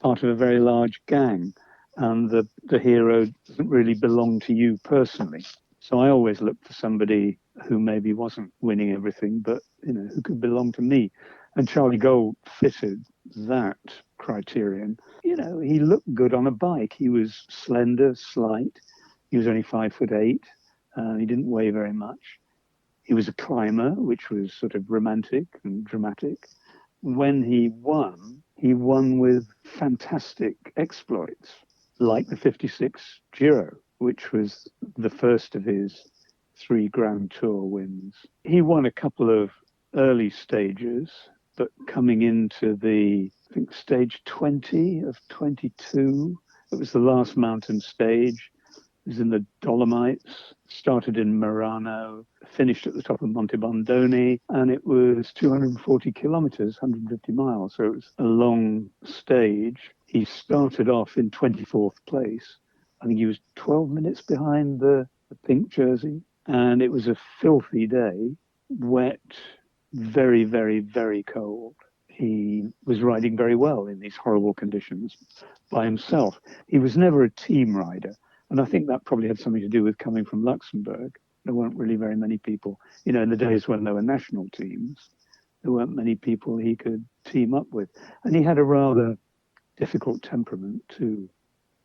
part of a very large gang. And the hero doesn't really belong to you personally. So I always looked for somebody who maybe wasn't winning everything, but who could belong to me. And Charlie Gold fitted that criterion. He looked good on a bike. He was slender, slight. He was only 5'8". He didn't weigh very much. He was a climber, which was sort of romantic and dramatic. When he won with fantastic exploits, like the 56 Giro, which was the first of his 3 Grand Tour wins. He won a couple of early stages, but coming into I think stage 20 of 22, it was the last mountain stage. It was in the Dolomites, started in Murano, finished at the top of Monte Bondone, and it was 240 kilometers, 150 miles. So it was a long stage. He started off in 24th place. I think he was 12 minutes behind the pink jersey. And it was a filthy day, wet, very, very, very cold. He was riding very well in these horrible conditions by himself. He was never a team rider. And I think that probably had something to do with coming from Luxembourg. There weren't really very many people, in the days when there were national teams, there weren't many people he could team up with. And he had a rather difficult temperament too.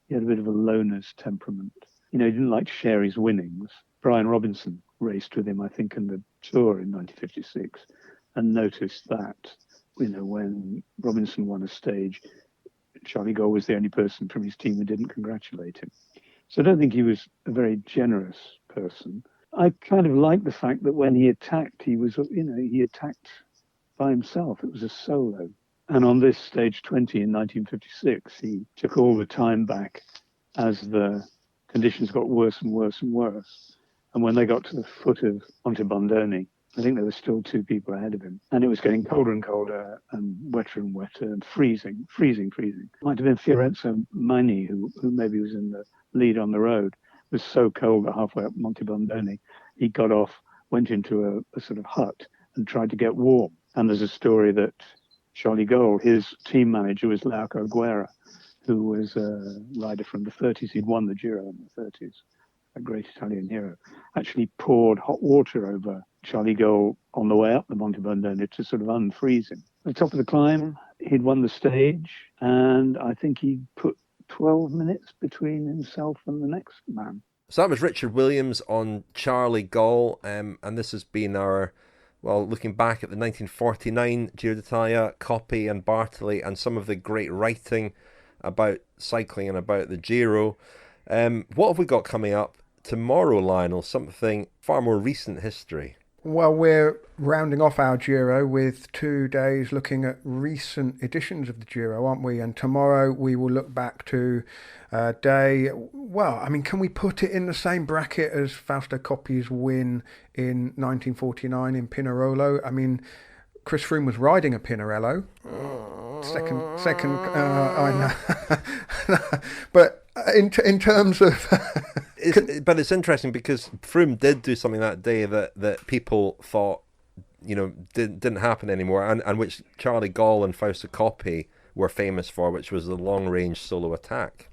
He had a bit of a loner's temperament. He didn't like to share his winnings. Brian Robinson raced with him, I think, in the Tour in 1956 and noticed that, when Robinson won a stage, Charlie Gold was the only person from his team who didn't congratulate him. So I don't think he was a very generous person. I kind of like the fact that when he attacked, he attacked by himself. It was a solo. And on this stage 20 in 1956, he took all the time back as the conditions got worse and worse and worse. And when they got to the foot of Monte Bondone, I think there were still 2 people ahead of him. And it was getting colder and colder and wetter and freezing. Might have been Fiorenzo Magni, who maybe was in the lead on the road. It was so cold that halfway up Monte Bondone, he got off, went into a sort of hut and tried to get warm. And there's a story that Charlie Gold, his team manager was Leonardo, who was a rider from the 30s. He'd won the Giro in the 30s, a great Italian hero, actually poured hot water over Charlie Gold on the way up the Monte Bondone to sort of unfreeze him. At the top of the climb, he'd won the stage, and I think he put 12 minutes between himself and the next man. So that was Richard Williams on Charlie Gold, and this has been our, looking back at the 1949 Giro d'Italia, Coppi and Bartali, and some of the great writing about cycling and about the Giro. What have we got coming up tomorrow, Lionel? Something far more recent history. Well, we're rounding off our Giro with 2 days looking at recent editions of the Giro, aren't we? And tomorrow we will look back to a day, can we put it in the same bracket as Fausto Coppi's win in 1949 in Pinerolo? I mean, Chris Froome was riding a Pinarello. Second, I know. But in terms of... But it's interesting because Froome did do something that day that people thought, didn't happen anymore, and which Charlie Gold and Fausto Coppi were famous for, which was the long-range solo attack.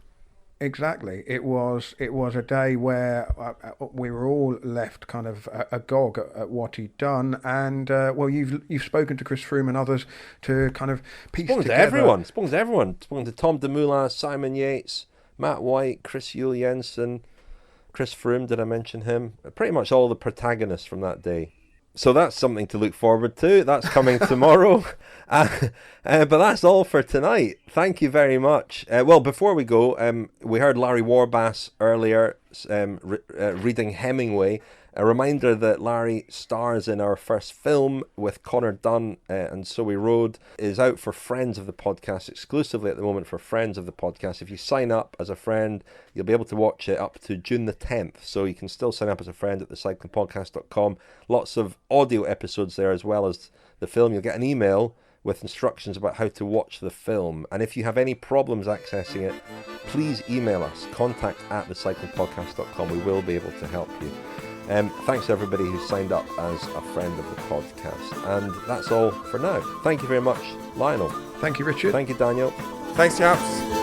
Exactly. It was a day where we were all left kind of agog at what he'd done, and you've spoken to Chris Froome and others to kind of piece together. Spoken to everyone. Spoken to Tom Dumoulin, Simon Yates, Matt White, Chris Yule Jensen, Chris Froome. Did I mention him? Pretty much all the protagonists from that day. So that's something to look forward to. That's coming tomorrow. But that's all for tonight. Thank you very much. Before we go, we heard Larry Warbass earlier reading Hemingway. A reminder that Larry stars in our first film with Connor Dunn and Zoe Road, is out for friends of the podcast, exclusively at the moment for friends of the podcast. If you sign up as a friend, you'll be able to watch it up to June the 10th. So you can still sign up as a friend at thecyclingpodcast.com. Lots of audio episodes there as well as the film. You'll get an email with instructions about how to watch the film. And if you have any problems accessing it, please email us, contact@thecyclingpodcast.com. We will be able to help you. Thanks to everybody who signed up as a friend of the podcast. And that's all for now. Thank you very much, Lionel. Thank you, Richard. Thank you, Daniel. Thanks, chaps.